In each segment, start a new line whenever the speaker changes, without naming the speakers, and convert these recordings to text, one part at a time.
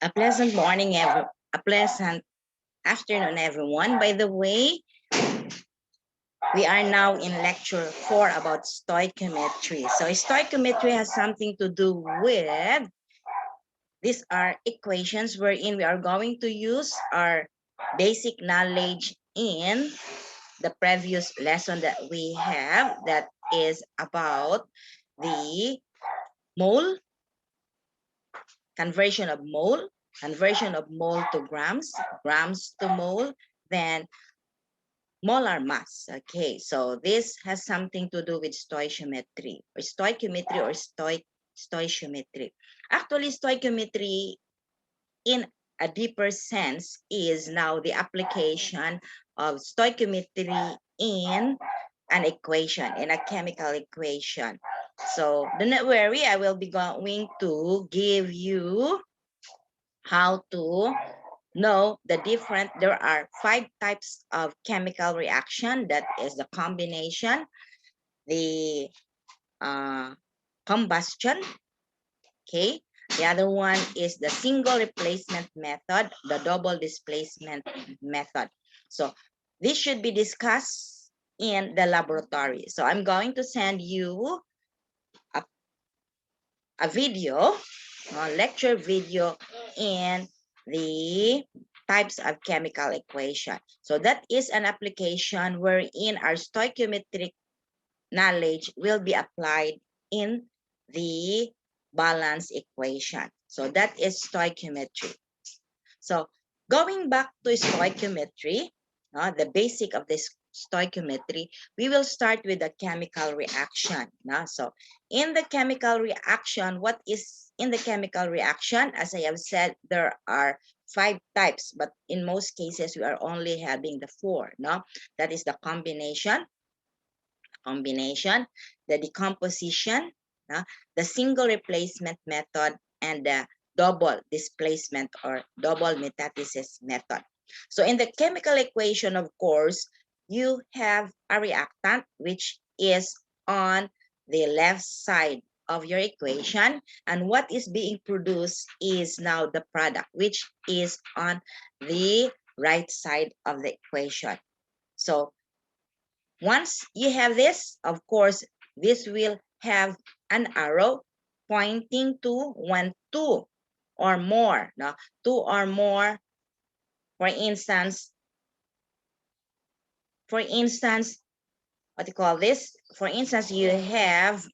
A pleasant morning, a pleasant afternoon, everyone. By the way, we are now in lecture 4 about stoichiometry. So stoichiometry has something to do with, these are equations wherein we are going to use our basic knowledge in the previous lesson that we have, that is about the mole, conversion of mole to grams, grams to mole, then molar mass. Okay, so this has something to do with stoichiometry or stoichiometry or stoichiometry. Actually, stoichiometry in a deeper sense is now the application of stoichiometry in an equation, in a chemical equation. So do not worry, I will be going to give you how to know the different, there are 5 types of chemical reaction. That is the combination, the combustion, okay? The other one is the single replacement method, the double displacement method. So this should be discussed in the laboratory. So I'm going to send you a video, a lecture video in the types of chemical equation. So that is an application wherein our stoichiometric knowledge will be applied in the balance equation. So that is stoichiometry. So going back to stoichiometry, the basic of this stoichiometry, we will start with the chemical reaction. So in the chemical reaction, what is in the chemical reaction? As I have said, there are 5 types, but in most cases, we are only having the 4. That is the combination, the decomposition, the single replacement method, and the double displacement or double metathesis method. So in the chemical equation, of course, you have a reactant, which is on the left side of your equation, and what is being produced is now the product, which is on the right side of the equation. So once you have this, of course, this will have an arrow pointing to 1, 2 or more. 2 or more, for instance, what do you call this? For instance, you have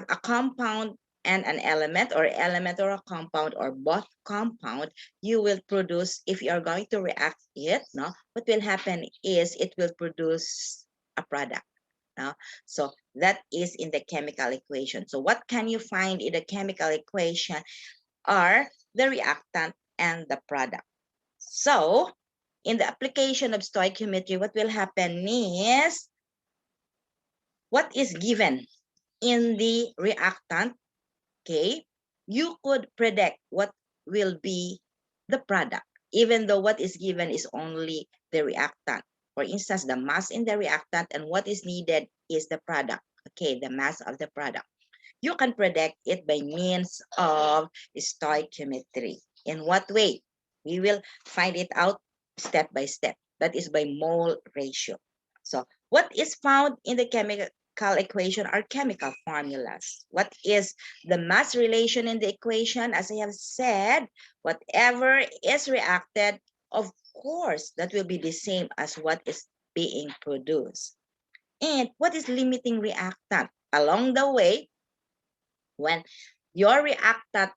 a compound and an element, or a compound, or both compound. You will produce, if you are going to react it, what will happen is it will produce a product. So that is in the chemical equation. So what can you find in the chemical equation are the reactant and the product. So in the application of stoichiometry, what will happen is, what is given in the reactant, okay, you could predict what will be the product, even though what is given is only the reactant. For instance, the mass in the reactant, and what is needed is the product, okay, the mass of the product. You can predict it by means of stoichiometry. In what way? We will find it out step by step. That is by mole ratio. So what is found in the chemical equation are chemical formulas. What is the mass relation in the equation? As I have said, whatever is reacted, of course, that will be the same as what is being produced. And what is limiting reactant? Along the way, when your reactant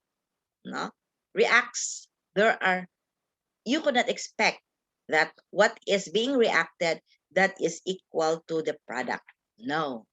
reacts, you could not expect that what is being reacted, that is equal to the product. No.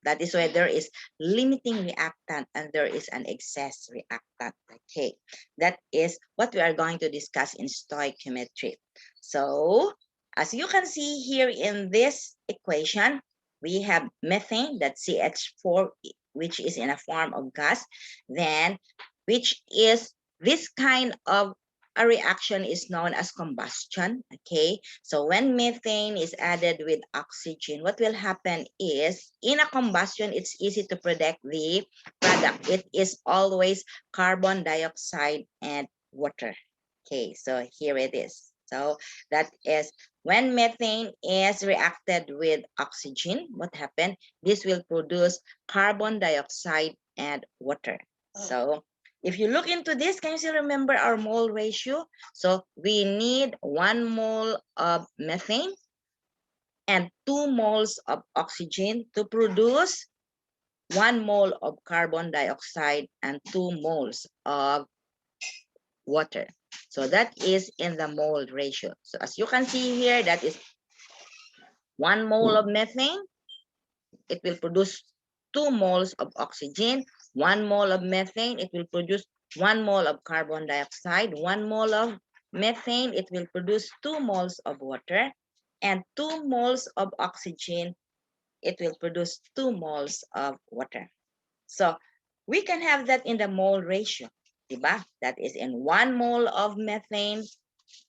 That is why there is limiting reactant and there is an excess reactant. Okay, that is what we are going to discuss in stoichiometry. So as you can see here in this equation, we have methane, that's CH4, which is in a form of gas, then which is this kind of a reaction is known as combustion. Okay, so when methane is added with oxygen, what will happen is in a combustion, it's easy to predict the product. It is always carbon dioxide and water. Okay, so here it is. So that is when methane is reacted with oxygen, what happened? This will produce carbon dioxide and water. So if you look into this, can you still remember our mole ratio? So we need 1 mole of methane and 2 moles of oxygen to produce 1 mole of carbon dioxide and 2 moles of water. So that is in the mole ratio. So as you can see here, that is 1 mole of methane. It will produce 2 moles of oxygen. 1 mole of methane, it will produce 1 mole of carbon dioxide. 1 mole of methane, it will produce 2 moles of water. And 2 moles of oxygen, it will produce 2 moles of water. So we can have that in the mole ratio. Diba? That is in 1 mole of methane,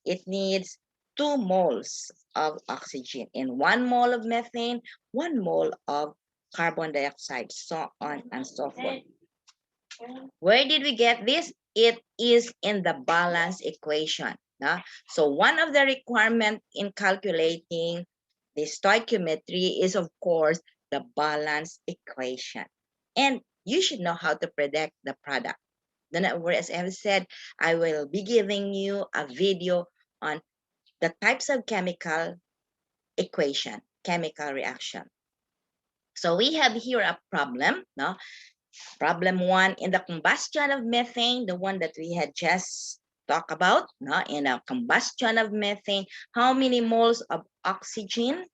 it needs 2 moles of oxygen. In 1 mole of methane, 1 mole of carbon dioxide, so on and so forth. Where did we get this? It is in the balance equation. So one of the requirements in calculating the stoichiometry is, of course, the balance equation. And you should know how to predict the product. Then, as I have said, I will be giving you a video on the types of chemical equation, chemical reaction. So we have here a problem. Problem 1, in the combustion of methane, the one that we had just talked about. In a combustion of methane, how many moles of oxygen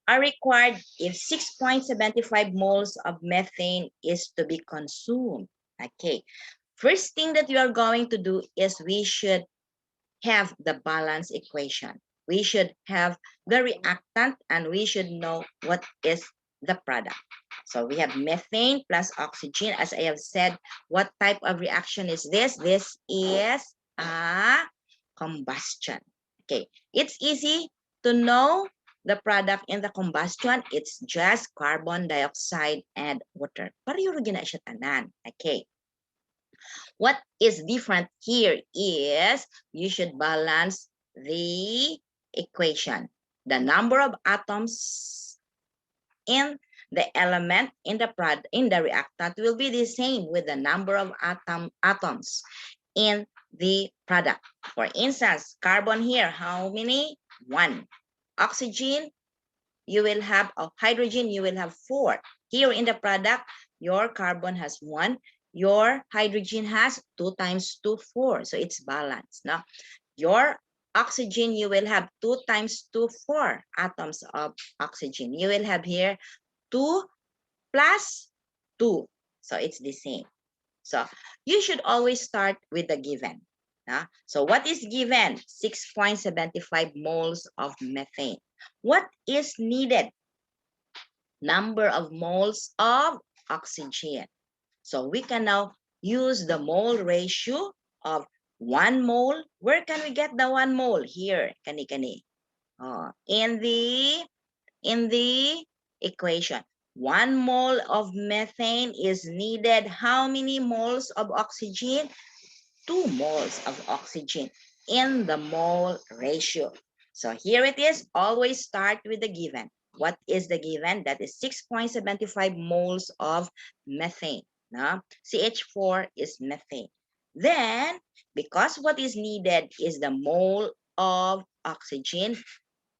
are required if 6.75 moles of methane is to be consumed? Okay, first thing that you are going to do is we should have the balance equation. We should have the reactant and we should know what is the product. So we have methane plus oxygen. As I have said, what type of reaction is this? This is a combustion. Okay, it's easy to know the product in the combustion. It's just carbon dioxide and water. Pareho na siya tanan. Okay. What is different here is you should balance the equation. The number of atoms in the element in the product in the reactant will be the same with the number of atoms in the product. For instance, carbon here, how many? 1. Oxygen, you will have, hydrogen, you will have 4. Here in the product, your carbon has 1. Your hydrogen has 2 times 2, 4. So it's balanced. Now, your oxygen, you will have 2 times 2, 4 atoms of oxygen. You will have here 2 plus 2. So it's the same. So you should always start with the given. So what is given? 6.75 moles of methane. What is needed? Number of moles of oxygen. So we can now use the mole ratio of 1 mole. Where can we get the 1 mole? Here, kani. In the equation. 1 mole of methane is needed. How many moles of oxygen? 2 moles of oxygen in the mole ratio. So here it is. Always start with the given. What is the given? That is 6.75 moles of methane. CH4 is methane. Then, because what is needed is the mole of oxygen,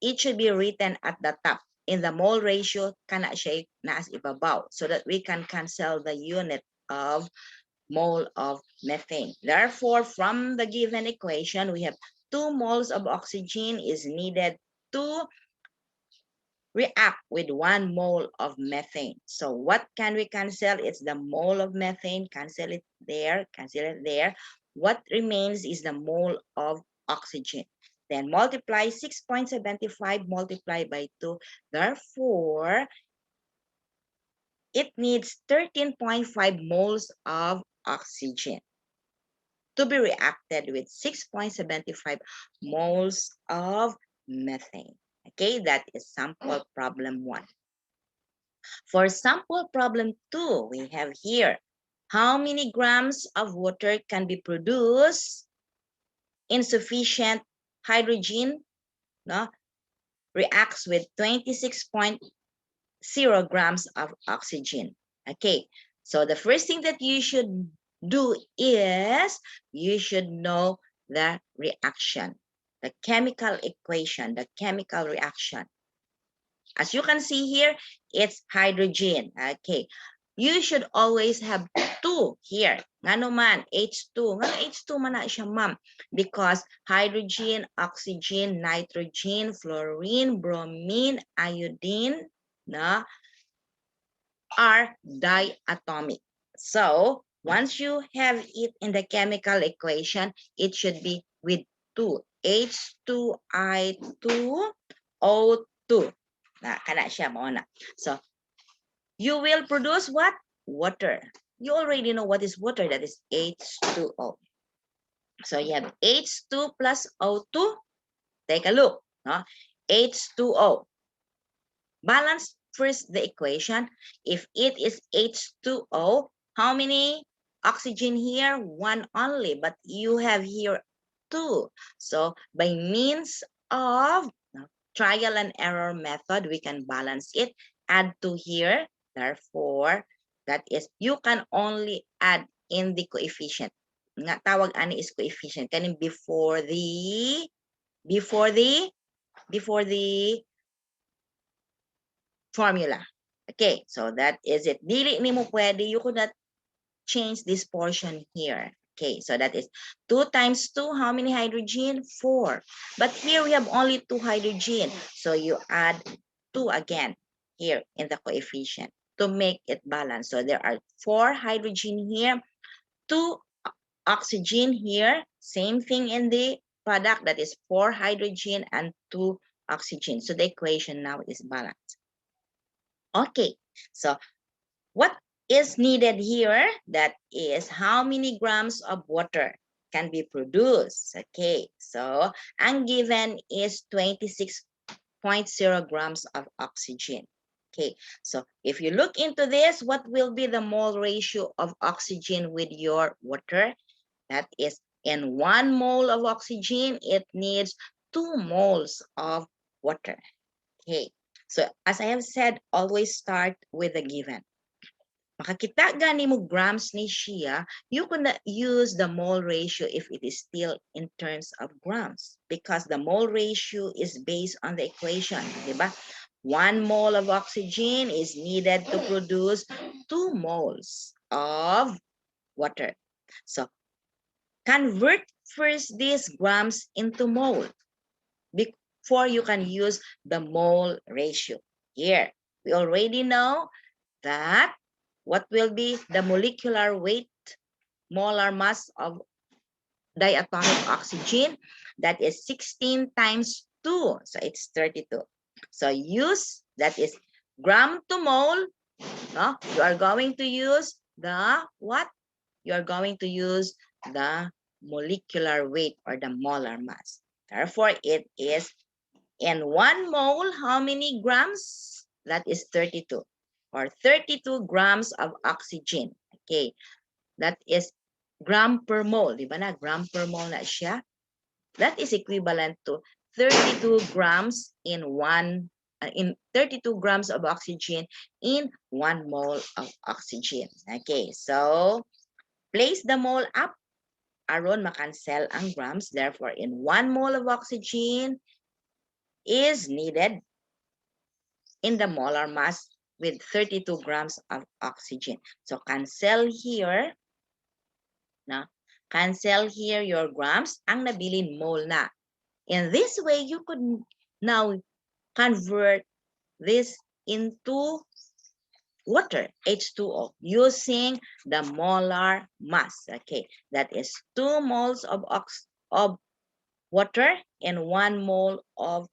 it should be written at the top. In the mole ratio, kana siya naas ibabaw so that we can cancel the unit of mole of methane. Therefore, from the given equation, we have 2 moles of oxygen is needed to react with 1 mole of methane. So what can we cancel? It's the mole of methane. Cancel it there. Cancel it there. What remains is the mole of oxygen. Then multiply 6.75 multiplied by 2. Therefore, it needs 13.5 moles of oxygen to be reacted with 6.75 moles of methane. Okay, that is sample problem 1. For sample problem 2, we have here, how many grams of water can be produced? Insufficient hydrogen, no, reacts with 26.0 grams of oxygen. Okay, so the first thing that you should do is you should know the reaction, the chemical equation, the chemical reaction. As you can see here, it's hydrogen. Okay, you should always have 2 here. Nga naman, H2. Nga H2 man na siya, ma'am. Because hydrogen, oxygen, nitrogen, fluorine, bromine, iodine, na, are diatomic. So, once you have it in the chemical equation, it should be with 2. H2I2O2. Na, kana siya mo na. So, you will produce what? Water. You already know what is water. That is H2O. So, you have H2 plus O2. Take a look. No? H2O. Balance first the equation. If it is H2O, how many oxygen here? 1 only, but you have here 2. So by means of trial and error method, we can balance it. Add 2 here. Therefore, that is, you can only add in the coefficient. Nga tawag ani is coefficient. Kanin before the formula. Okay, so that is it. Dili ni mo pwede, you could not change this portion here. Okay, so that is 2 times 2, how many hydrogen? 4. But here we have only 2 hydrogen. So you add 2 again here in the coefficient to make it balance. So there are 4 hydrogen here, 2 oxygen here, same thing in the product, that is 4 hydrogen and 2 oxygen. So the equation now is balanced. Okay, so what is needed here? That is how many grams of water can be produced. Okay, so ang given is 26.0 grams of oxygen. Okay, so if you look into this, what will be the mole ratio of oxygen with your water? That is, in 1 mole of oxygen, it needs 2 moles of water. Okay, so as I have said, always start with the given. Makakita gani mo grams ni siya, you could use the mole ratio if it is still in terms of grams, because the mole ratio is based on the equation, diba? 1 mole of oxygen is needed to produce 2 moles of water. So convert first these grams into mole before you can use the mole ratio. Here, we already know that what will be the molecular weight, molar mass of diatomic oxygen? That is 16 times 2. So it's 32. So use, that is gram to mole. No? You are going to use the what? You are going to use the molecular weight or the molar mass. Therefore, it is in 1 mole, how many grams? That is 32, or 32 grams of oxygen. Okay, that is gram per mole. Di ba na? Gram per mole na siya. That is equivalent to 32 grams in 32 grams of oxygen in 1 mole of oxygen. Okay, so place the mole up. Aron makancel ang grams. Therefore, in 1 mole of oxygen is needed in the molar mass with 32 grams of oxygen. So cancel here. Na? Cancel here your grams. Ang nabilin mole na. In this way, you could now convert this into water, H2O, using the molar mass. Okay, that is 2 moles of water and 1 mole of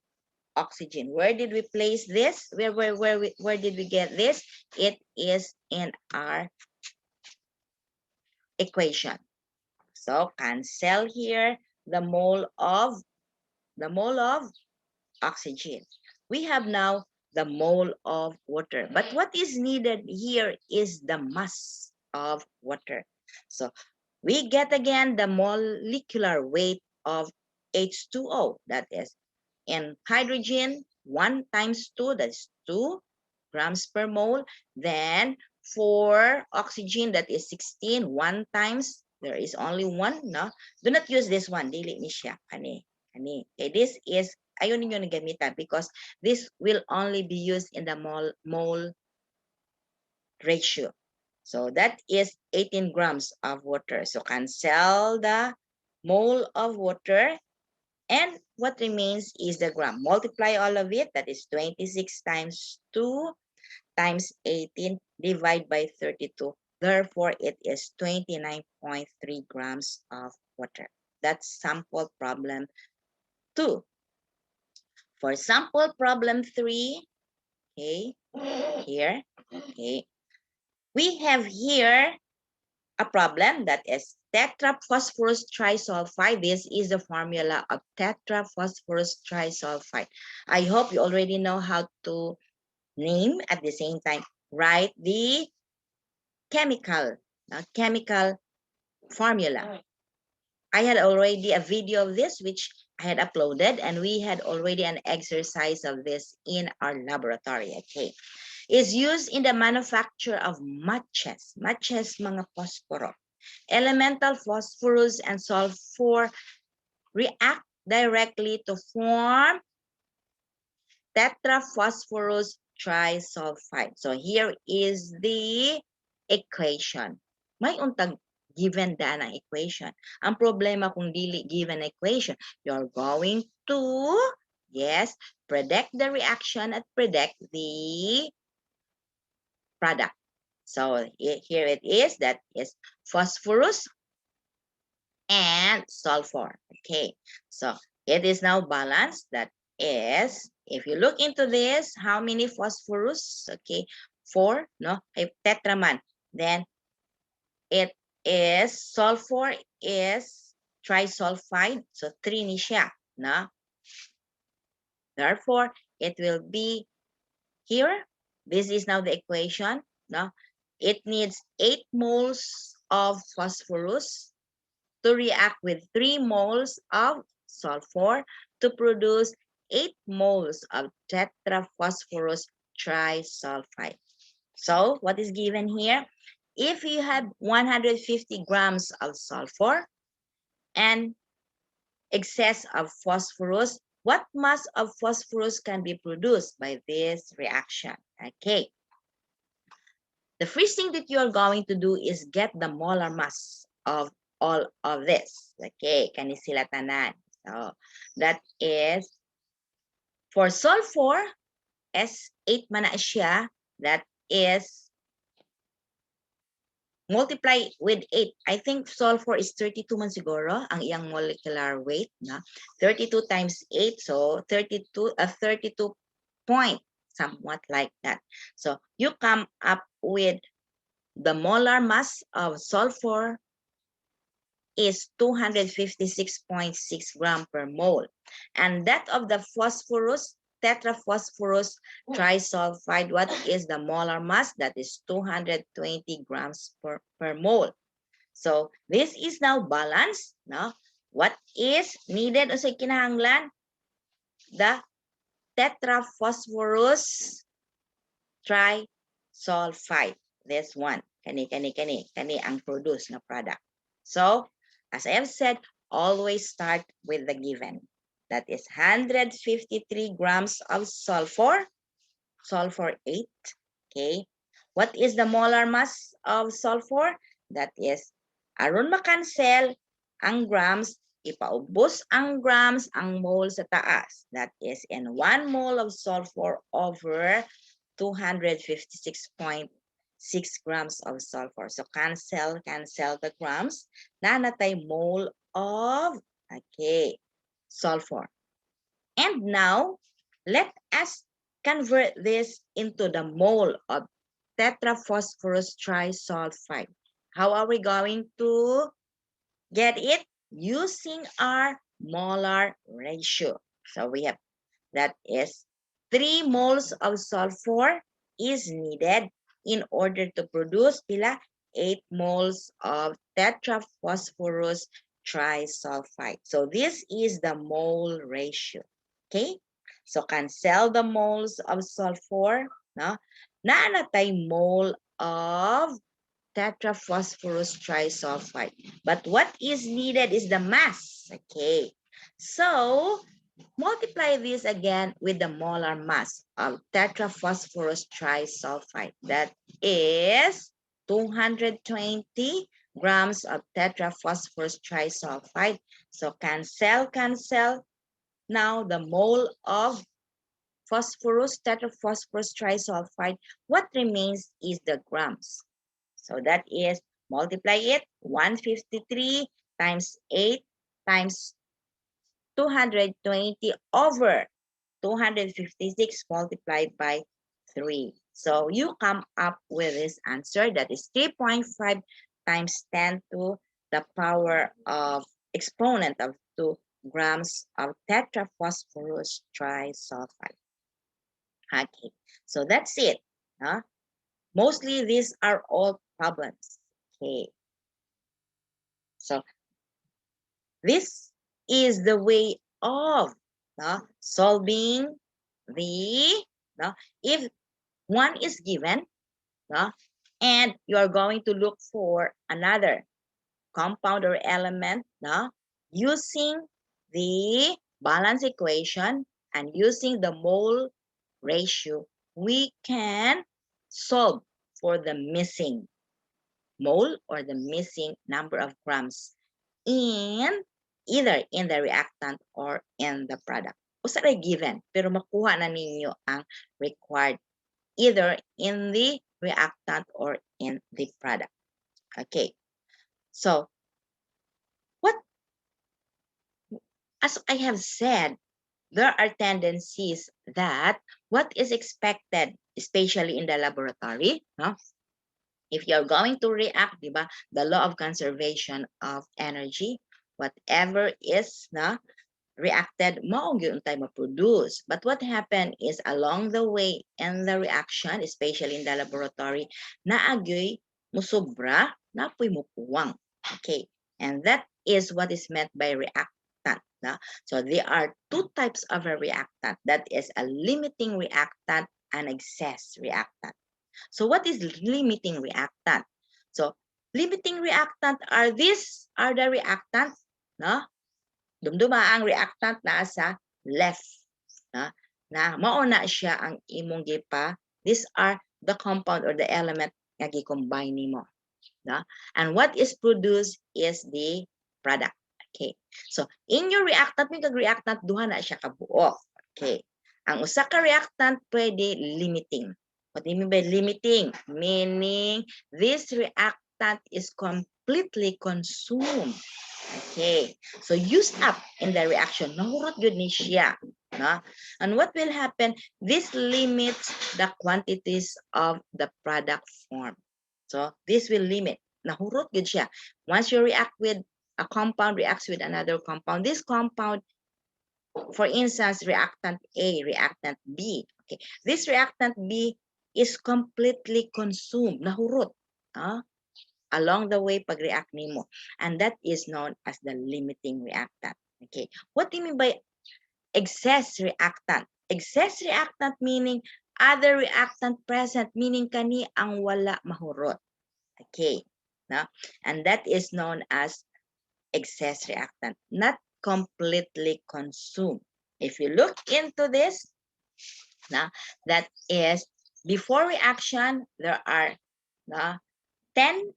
oxygen. Where did we place this? Where did we get this? It is in our equation. So cancel here the mole of oxygen. We have now the mole of water. But what is needed here is the mass of water. So we get again the molecular weight of H2O. That is in hydrogen, 1 times 2, that's 2 grams per mole. Then for oxygen, that is 16, 1 times, there is only 1, no? Do not use this one, dili ni siya, kani. Okay, this is, ayaw ninyo na gamitan because this will only be used in the mole ratio. So that is 18 grams of water. So cancel the mole of water. And what remains is the gram. Multiply all of it. That is 26 times 2 times 18 divided by 32. Therefore, it is 29.3 grams of water. That's sample problem 2. For sample problem 3, okay, here, okay, we have here a problem that is tetraphosphorus trisulfide. This is the formula of tetraphosphorus trisulfide. I hope you already know how to name at the same time. Write the chemical formula. I had already a video of this which I had uploaded, and we had already an exercise of this in our laboratory. Okay, is used in the manufacture of matches. Matches mga posporo. Elemental phosphorus and sulfur react directly to form tetraphosphorus trisulfide. So here is the equation. May untag given da ng equation. Ang problema kung dili given equation, you're going to, yes, predict the reaction at predict the product. So here it is, that is phosphorus and sulfur. Okay, so it is now balanced. That is, if you look into this, how many phosphorus? Okay, 4, no? Tetraman. Then it is sulfur is trisulfide. So 3 ni siya, no? Therefore, it will be here. This is now the equation, no? It needs 8 moles of phosphorus to react with 3 moles of sulfur to produce 8 moles of tetraphosphorus trisulfide. So what is given here? If you have 150 grams of sulfur and excess of phosphorus, what mass of phosphorus can be produced by this reaction? Okay. The first thing that you're going to do is get the molar mass of all of this. Okay, kani sila tanan. So that is for sulfur, S8 man na siya. That is multiply with 8. I think sulfur is 32 man siguro ang iyang molecular weight, na 32 times 8, so 32 point, somewhat like that. So you come up with the molar mass of sulfur is 256.6 gram per mole. And that of the phosphorus, tetraphosphorus trisulfide, what is the molar mass? That is 220 grams per mole. So this is now balanced. No? What is needed o sa kinahanglan? The tetraphosphorus trisulfide. This one. Kani ang produce na product. So, as I have said, always start with the given. That is 153 grams of sulfur 8. Okay. What is the molar mass of sulfur? That is, aron makancel ang grams, ipaubos ang grams, ang mole sa taas. That is in 1 mole of sulfur over 256.6 grams of sulfur. So cancel the grams. Nanatay mole of, okay, sulfur. And now, let us convert this into the mole of tetraphosphorus trisulfide. How are we going to get it? Using our molar ratio. So we have, that is 3 moles of sulfur is needed in order to produce pila 8 moles of tetraphosphorus trisulfide. So this is the mole ratio. Okay? So cancel the moles of sulfur. No? Naanatay mole of tetraphosphorus trisulfide. But what is needed is the mass. Okay. So multiply this again with the molar mass of tetraphosphorus trisulfide. That is 220 grams of tetraphosphorus trisulfide. So cancel. Now the mole of tetraphosphorus trisulfide, what remains is the grams. So that is, multiply it, 153 times 8 times 220 over 256 multiplied by 3. So you come up with this answer, that is 3.5 times 10 to the power of exponent of 2 grams of tetraphosphorus trisulfide. Okay, so that's it. Huh? Mostly these are all problems. Okay, so this is the way of solving the, if one is given, and you are going to look for another compound or element, using the balance equation and using the mole ratio, we can solve for the missing mole or the missing number of grams in either in the reactant or in the product. Usa ray given, pero makuha na ninyo ang required either in the reactant or in the product. Okay. So, as I have said, there are tendencies that what is expected, especially in the laboratory, if you're going to react, diba, the law of conservation of energy, whatever is reacted, maong yun tayo ma-produce. But what happened is along the way in the reaction, especially in the laboratory, naagyoy musobra, napoy mupuwang. Okay, and that is what is meant by reactant. So there are two types of a reactant. That is a limiting reactant and excess reactant. So what is limiting reactant? So limiting reactant are these are the reactants, dumduma ang reactant na sa left, na mauna siya ang imong gipa. These are the compound or the element nga gi-combine nimo. And what is produced is the product. Okay. So in your reactant, may kag-reactant duha na siya kabuo. Okay. Ang usa ka reactant pwede limiting. What do you mean by limiting? Meaning this reactant is completely consumed. Okay. So used up in the reaction. Nahurot yun ni siya. And what will happen? This limits the quantities of the product form. So this will limit. Nahurot yun siya. Once you react with a compound reacts with another compound. This compound, for instance, reactant A, reactant B. Okay, this reactant B is completely consumed, nahurot, along the way pag-react nimo, and that is known as the limiting reactant. Okay, what do you mean by excess reactant? Excess reactant meaning other reactant present, meaning kani ang wala mahurot. Okay, and that is known as excess reactant, not completely consumed. If you look into this, that is before reaction, there are 10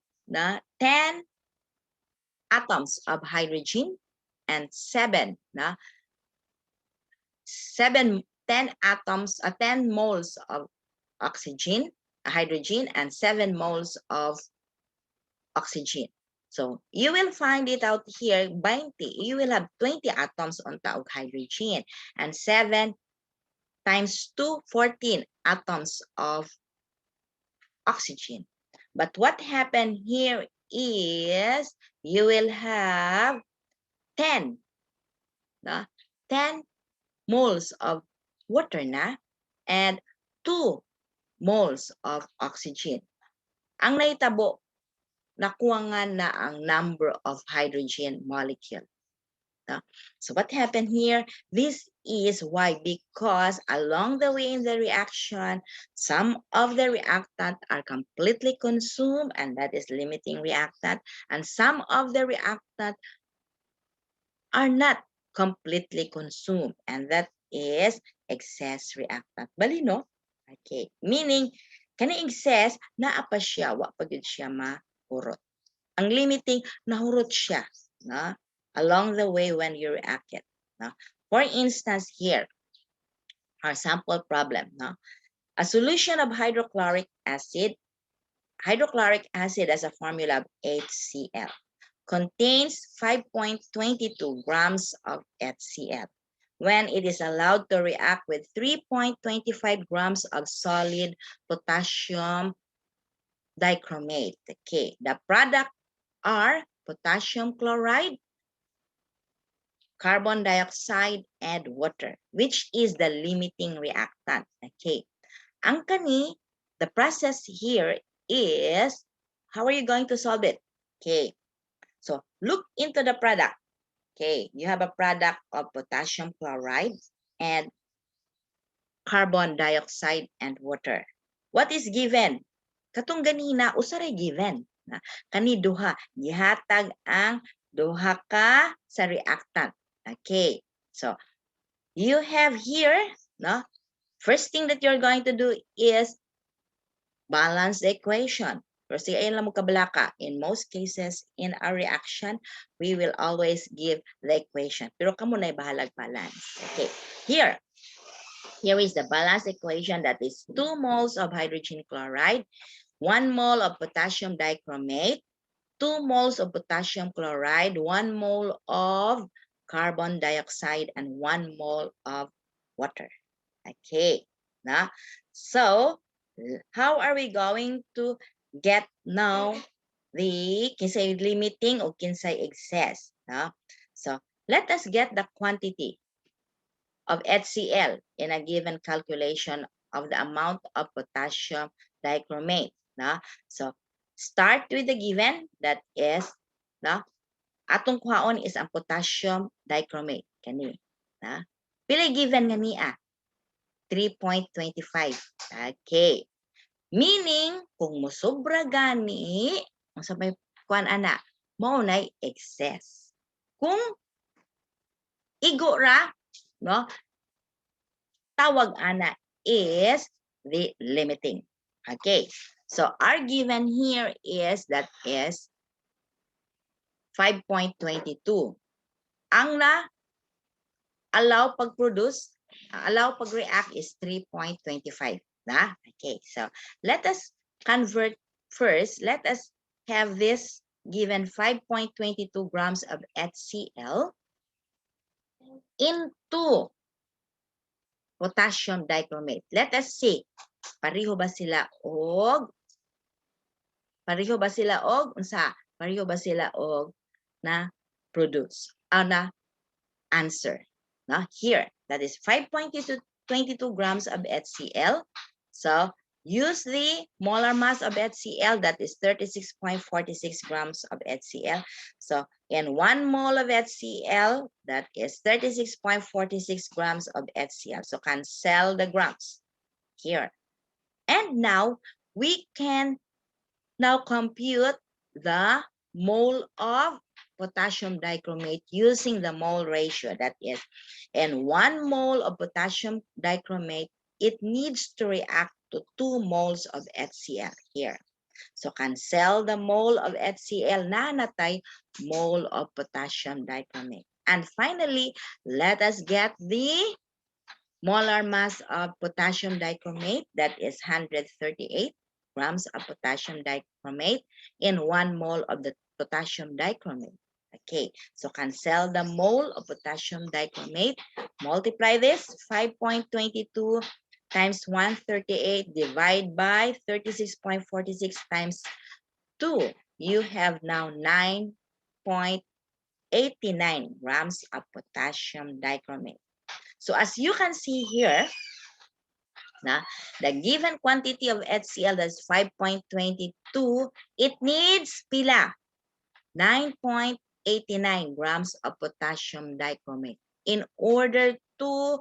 atoms of hydrogen and 7, na? 10 atoms, 10 moles of oxygen, hydrogen, and 7 moles of oxygen. So you will find it out here, 20. You will have 20 atoms on top of hydrogen, and 7 times 2, 14 atoms of oxygen. But what happened here is you will have 10, no? 10 moles of water na, and 2 moles of oxygen. Ang naitabo, nakuha nga na ang number of hydrogen molecule. No? So what happened here? This is why, because along the way in the reaction, some of the reactant are completely consumed, and that is limiting reactant, and some of the reactant are not completely consumed, and that is excess reactant. Bali, no? Okay. Meaning, kani excess, naa pa siya, wa pa gyud siya mahurot. Ang limiting, nahurot siya, no? Along the way when you react it. No? For instance, here, our sample problem. No? A solution of hydrochloric acid as a formula of HCl, contains 5.22 grams of HCl. When it is allowed to react with 3.25 grams of solid potassium dichromate. Okay, the product are potassium chloride, carbon dioxide, and water, which is the limiting reactant. Okay. Ang kani, the process here is, how are you going to solve it? Okay. So, look into the product. Okay. You have a product of potassium chloride and carbon dioxide and water. What is given? Katong ganina, usaray given. Kani duha, gihatag ang duha ka sa reactant. Okay, so you have here, no? First thing that you're going to do is balance the equation. Kasi ayun lang mo kabalaka. In most cases, in a reaction, we will always give the equation. Pero kamo na bahalag balance. Okay, here is the balance equation, that is 2 moles of hydrogen chloride, 1 mole of potassium dichromate, 2 moles of potassium chloride, 1 mole of carbon dioxide, and 1 mole of water. Okay. Now, so how are we going to get now the kinsay limiting or kinsay excess? No? So let us get the quantity of HCl in a given calculation of the amount of potassium dichromate. No? So start with the given, that is, no? Atong kuhaon is ang potassium dichromate. Kani. Na? Pila given nga niya? 3.25. Okay. Meaning, kung musobra gani, ang sabay kuan ana, maunay excess. Kung igo ra, no? Tawag ana is the limiting. Okay. So our given here is, that is 5.22. Ang na allow pag-produce, allow pag-react is 3.25. Na? Okay, so let us convert first. Let us have this given 5.22 grams of HCl into potassium dichromate. Let us see, pareho ba sila og unsa? Pareho ba sila og na produce? Na answer. Now here, that is 5.22 grams of HCl. So use the molar mass of HCl, that is 36.46 grams of HCl. So in 1 mole of HCl, that is 36.46 grams of HCl. So cancel the grams here. And now we can now compute the mole of potassium dichromate using the mole ratio. That is, in 1 mole of potassium dichromate, it needs to react to 2 moles of HCl here. So cancel the mole of HCl, na natay mole of potassium dichromate. And finally, let us get the molar mass of potassium dichromate. That is 138 grams of potassium dichromate in 1 mole of the potassium dichromate. Okay, so cancel the mole of potassium dichromate. Multiply this 5.22 times 138 divide by 36.46 times 2. You have now 9.89 grams of potassium dichromate. So as you can see here, the given quantity of HCl, that's 5.22, it needs pila, 9.89 grams of potassium dichromate in order to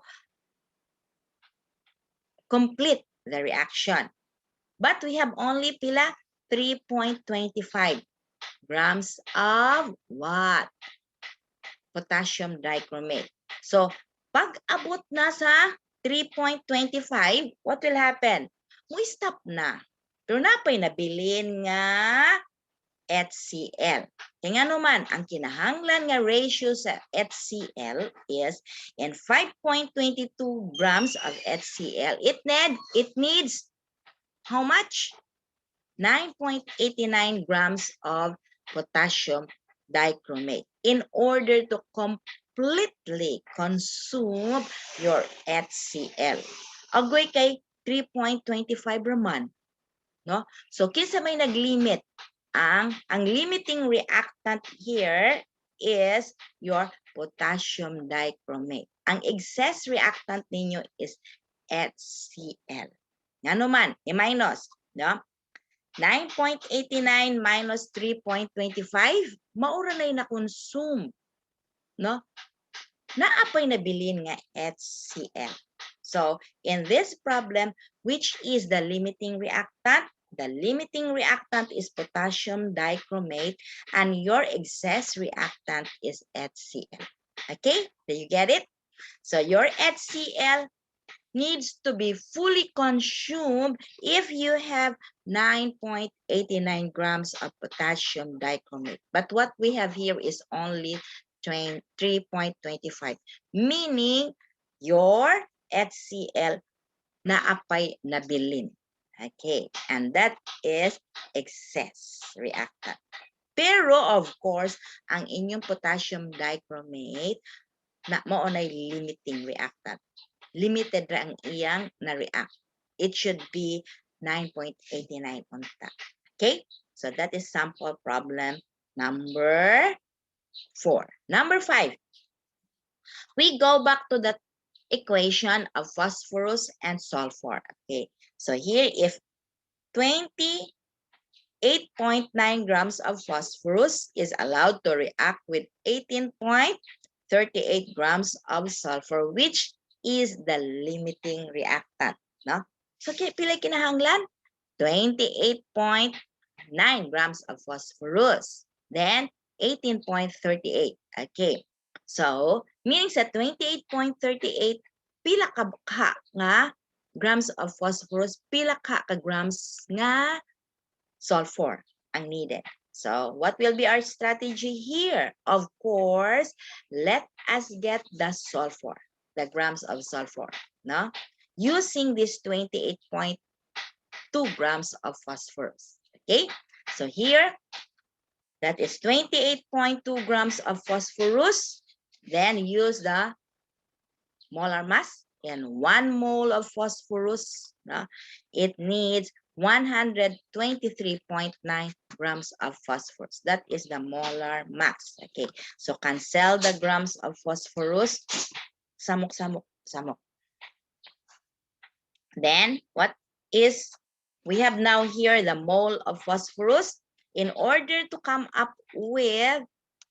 complete the reaction. But we have only pila 3.25 grams of what? Potassium dichromate. So, pag abot na sa 3.25, what will happen? We stop na. Pero napay nabilin nga HCl. Kaya nga naman, ang kinahanglan nga ratio sa HCl is in 5.22 grams of HCl, it needs how much? 9.89 grams of potassium dichromate in order to completely consume your HCl. Agoy kay 3.25 raman, no? So kinsa may naglimit, ang limiting reactant here is your potassium dichromate. Ang excess reactant ninyo is HCl. Nga naman, i-minus, no? 9.89 minus 3.25, maura na yung na-consume, no? Naapay nabilin nga HCl. So, in this problem, which is the limiting reactant? The limiting reactant is potassium dichromate and your excess reactant is HCl. Okay, do you get it? So, your HCl needs to be fully consumed if you have 9.89 grams of potassium dichromate. But what we have here is only 3.25, meaning your HCl naapay nabilin. Okay, and that is excess reactant. Pero of course, ang inyong potassium dichromate na maunay limiting reactant. Limited ra ang iyang na-react. It should be 9.89 on top. Okay? So that is sample problem number 4. Number 5. We go back to the equation of phosphorus and sulfur. Okay? So here, if 28.9 grams of phosphorus is allowed to react with 18.38 grams of sulfur, which is the limiting reactant, no? So, pila kinahanglan? 28.9 grams of phosphorus. Then, 18.38. Okay. So, meaning sa 28.38, pila ka nga grams of phosphorus, pila ka grams nga sulfur ang needed. So, what will be our strategy here? Of course, let us get the sulfur, the grams of sulfur, no? Using this 28.2 grams of phosphorus. Okay? So here, that is 28.2 grams of phosphorus. Then use the molar mass. And 1 mole of phosphorus, no? It needs 123.9 grams of phosphorus. That is the molar mass. Okay, so cancel the grams of phosphorus. Samok, samok, samok. Then, what is, we have now here the mole of phosphorus. In order to come up with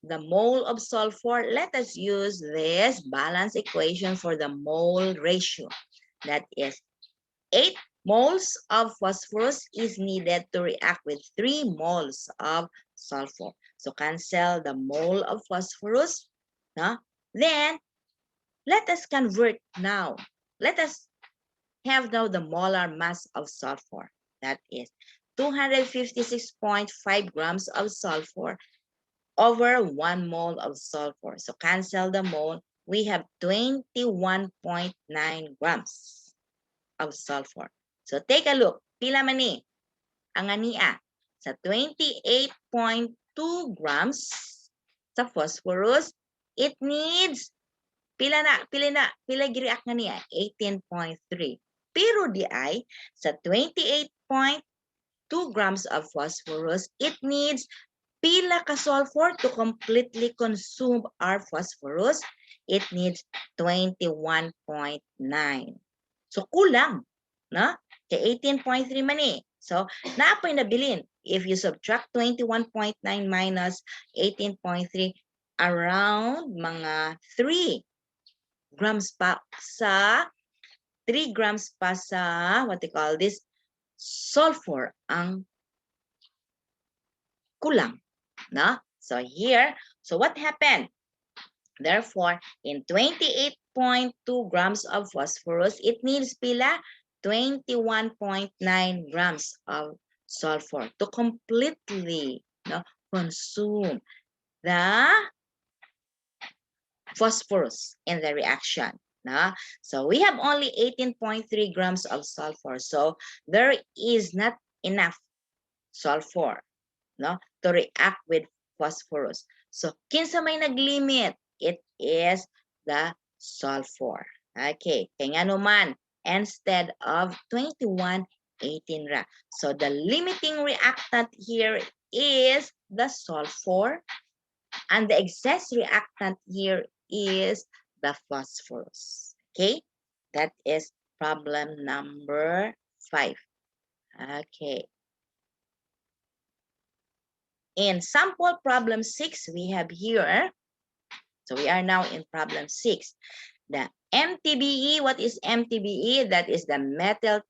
the mole of sulfur, let us use this balance equation for the mole ratio. That is 8 moles of phosphorus is needed to react with 3 moles of sulfur. So cancel the mole of phosphorus. No? Then, let us convert now. Let us have now the molar mass of sulfur. That is 256.5 grams of sulfur over 1 mole of sulfur. So cancel the mole. We have 21.9 grams of sulfur. So take a look. Pila man ni? Ang ania. Sa 28.2 grams sa phosphorus, it needs pila gi-react nga niya 18.3. Pero di ay sa 28.2 grams of phosphorus, it needs pila ka sulfur to completely consume our phosphorus? It needs 21.9. So kulang, no? Kay 18.3 man eh. So naapoy nabilin. If you subtract 21.9 minus 18.3, around mga 3 grams pa sa 3 grams pa sa what they call this sulfur ang kulang, no? So here, so what happened? Therefore, in 28.2 grams of phosphorus, it needs pila 21.9 grams of sulfur to completely, no, consume the phosphorus in the reaction. No? So we have only 18.3 grams of sulfur. So there is not enough sulfur, no, to react with phosphorus. So kinsa may naglimit? It is the sulfur. Okay, kaya nga naman, instead of 21, 18 ra. So the limiting reactant here is the sulfur, and the excess reactant here is the phosphorus. Okay, that is problem number 5. Okay. In sample problem 6, we have here, so we are now in problem 6. The MTBE, what is MTBE? That is the methyl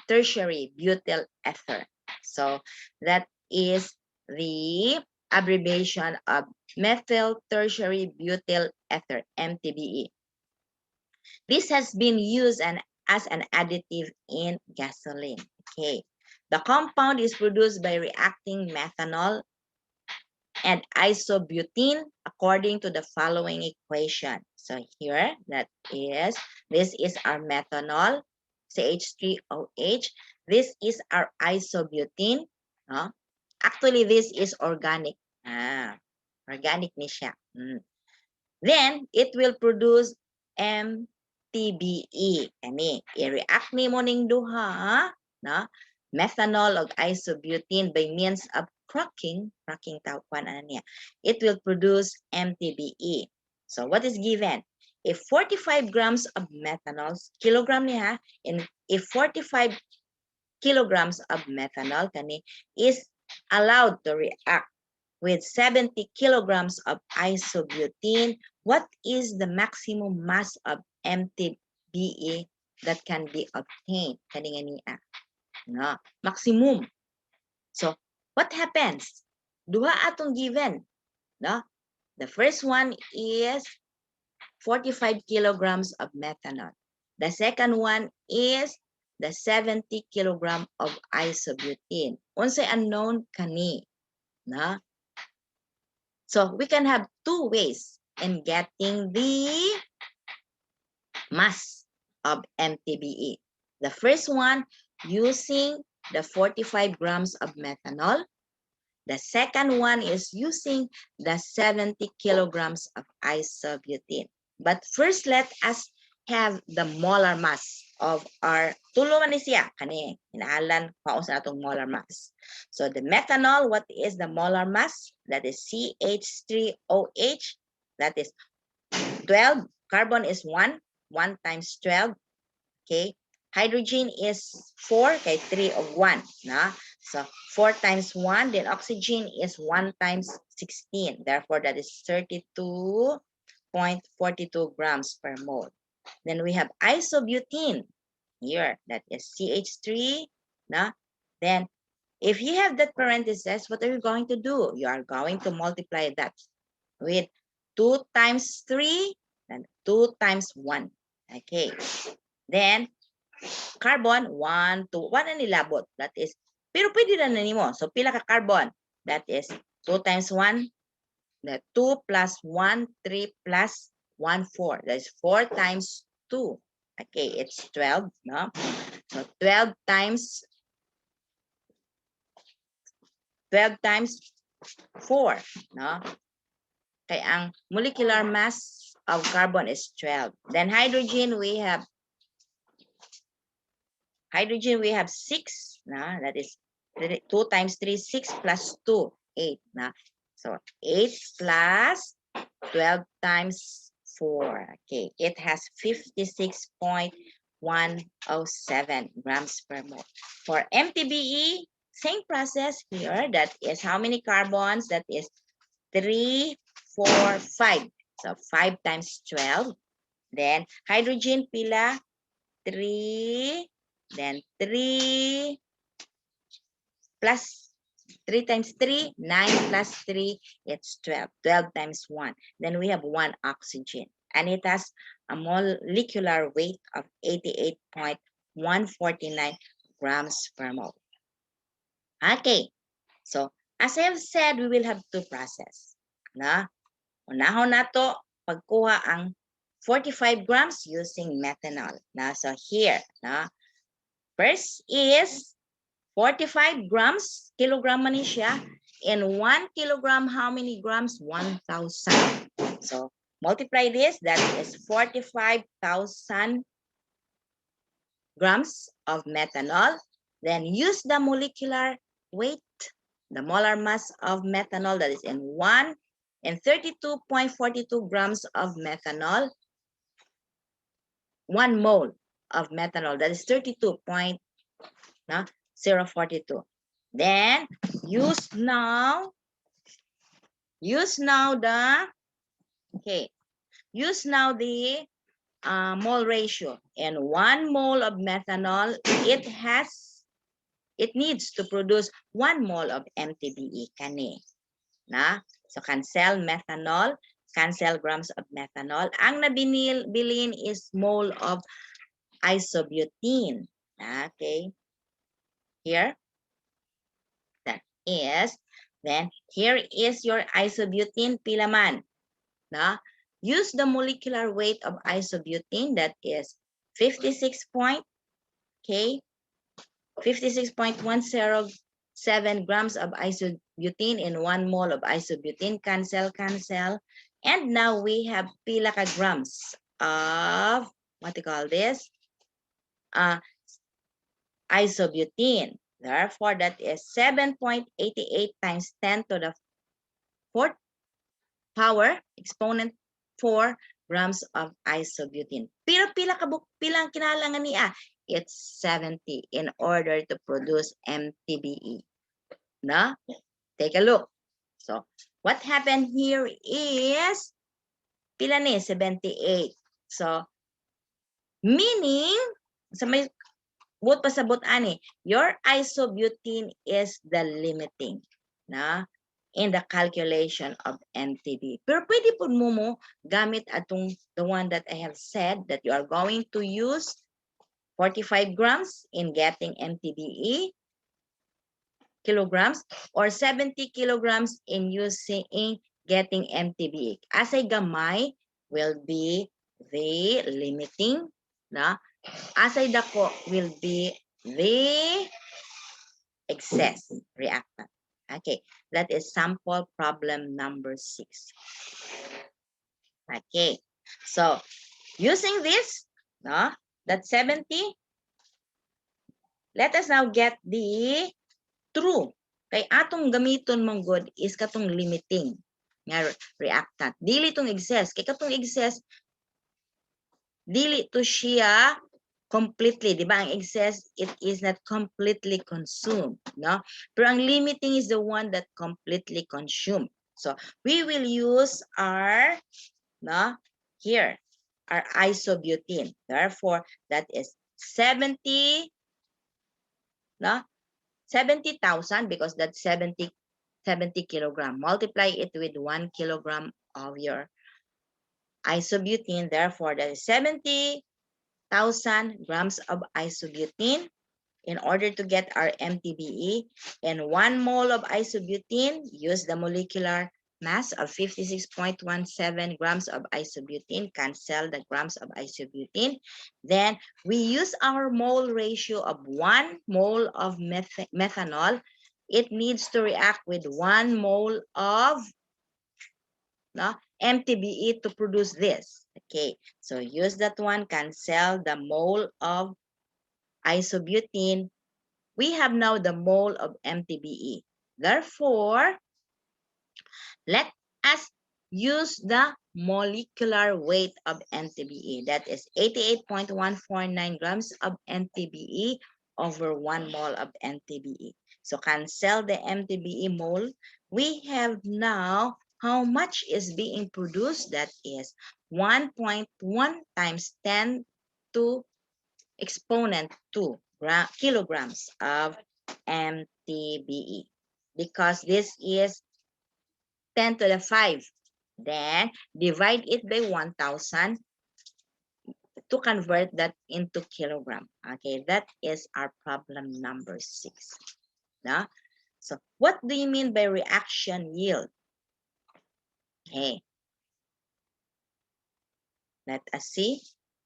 tertiary butyl ether. So that is the abbreviation of methyl tertiary butyl ether, MTBE. This has been used as an additive in gasoline. Okay. The compound is produced by reacting methanol and isobutene according to the following equation. So here, this is our methanol, CH3OH. This is our isobutene. No? Actually, this is organic. Organic ni siya. Then, it will produce MTBE. Kani, i-react ni mo ning duha, no? Methanol of isobutene by means of cracking tawag ano niya. It will produce MTBE. So what is given? If 45 grams of methanol, kilogram niya, and if 45 kilograms of methanol kani is allowed to react with 70 kilograms of isobutene, what is the maximum mass of MTBE that can be obtained? Kani nga niya. No, maximum. So, what happens? Duha atong given. No? The first one is 45 kilograms of methanol. The second one is the 70 kilogram of isobutene. Unsay unknown kani. No? So, we can have two ways in getting the mass of MTBE. The first one, using the 45 grams of methanol. The second one is using the 70 kilograms of isobutene. But first, let us have the molar mass of our tuluman ni siya. Kani, hinaalan paus na itong molar mass. So the methanol, what is the molar mass? That is CH3OH. That is 12. Carbon is 1. 1 times 12. Okay. Hydrogen is 4, kay 3 of 1. Na? So 4 times 1, then oxygen is 1 times 16. Therefore, that is 32.42 grams per mole. Then we have isobutene here. That is CH3. Na? Then, if you have that parenthesis, what are you going to do? You are going to multiply that with 2 times 3 and 2 times 1. Okay. Then, carbon, 1, 2, 1 na nilabot. That is, pero pwede na nimo. So, pila ka carbon? That is 2 times 1, The 2 plus 1, 3 plus 1, 4. That's 4 times 2. Okay, it's 12, no? So 12 times 4, no? Okay, ang molecular mass of carbon is 12. Then hydrogen, we have 6, na? That is 2 times 3, 6 plus 2, 8, na? So 8 plus 12 times 4. Okay, it has 56.107 grams per mole. For MTBE, same process here. That is how many carbons? That is 3, 4, 5. So 5 times 12. Then hydrogen pila 3. Then 3 plus 3 times 3, 9 plus 3, it's 12. 12 times 1. Then we have 1 oxygen. And it has a molecular weight of 88.149 grams per mole. Okay. So, as I have said, we will have to process. Na? Unahon na to, pagkuha ang 45 grams using methanol. Na? So, here, na? First is 45 grams, kilogram man siya. In 1 kilogram, how many grams? 1,000. So, multiply this, that is 45,000 grams of methanol. Then use the molecular weight, the molar mass of methanol, that is in 1 and 32.42 grams of methanol. 1 mole of methanol, that is 32.042. Then use now the mole ratio. And 1 mole of methanol, it needs to produce 1 mole of MTBE kani. Na? So cancel methanol, cancel grams of methanol. Ang nabilin is mole of isobutene. Okay. Here. That is, then here is your isobutene pilaman. Na? Use the molecular weight of isobutene, that is 56.107 grams of isobutene in 1 mole of isobutene. Cancel. And now we have pila ka grams of, what you call this? Isobutene. Therefore, that is 7.88 times 10 to the 4th power, exponent 4 grams of isobutene. Pero pilang kinalangan niya? It's 70 in order to produce MTBE. Na? Take a look. So, what happened here is, pila ni? 78. So, meaning, sa may but pasabot ani, your isobutene is the limiting na in the calculation of MTBE. Pero pwede po mo gamit atong the one that I have said that you are going to use 45 grams in getting MTBE kilograms or 70 kilograms in getting MTBE. Asay gamay will be the limiting na. Asay dako will be the excess reactant. Okay, that is sample problem number 6. Okay, so using this, no, that 70, let us now get the true. Kay atong gamiton mong good is katong limiting nga reactant. Dili tong excess. Kay katong excess, dili to siya completely, di ba? Ang excess, it is not completely consumed, no? Pero ang limiting is the one that completely consumed. So, we will use our, no, here, our isobutene. Therefore, that is 70, no? 70,000 because that's 70 kilogram. Multiply it with 1 kilogram of your isobutene. Therefore, that is 70,000 grams of isobutene in order to get our MTBE. And 1 mole of isobutene, use the molecular mass of 56.17 grams of isobutene, cancel the grams of isobutene. Then we use our mole ratio of 1 mole of methanol. It needs to react with 1 mole of MTBE to produce this. Okay, so use that one, cancel the mole of isobutene. We have now the mole of MTBE. Therefore, let us use the molecular weight of MTBE. That is 88.149 grams of MTBE over 1 mole of MTBE. So cancel the MTBE mole. We have now how much is being produced. That is 1.1 times 10 to exponent 2 kilograms of MTBE. Because this is 10 to the 5. Then divide it by 1,000 to convert that into kilogram. Okay, that is our problem number 6. No? So what do you mean by reaction yield? Okay. Let us see.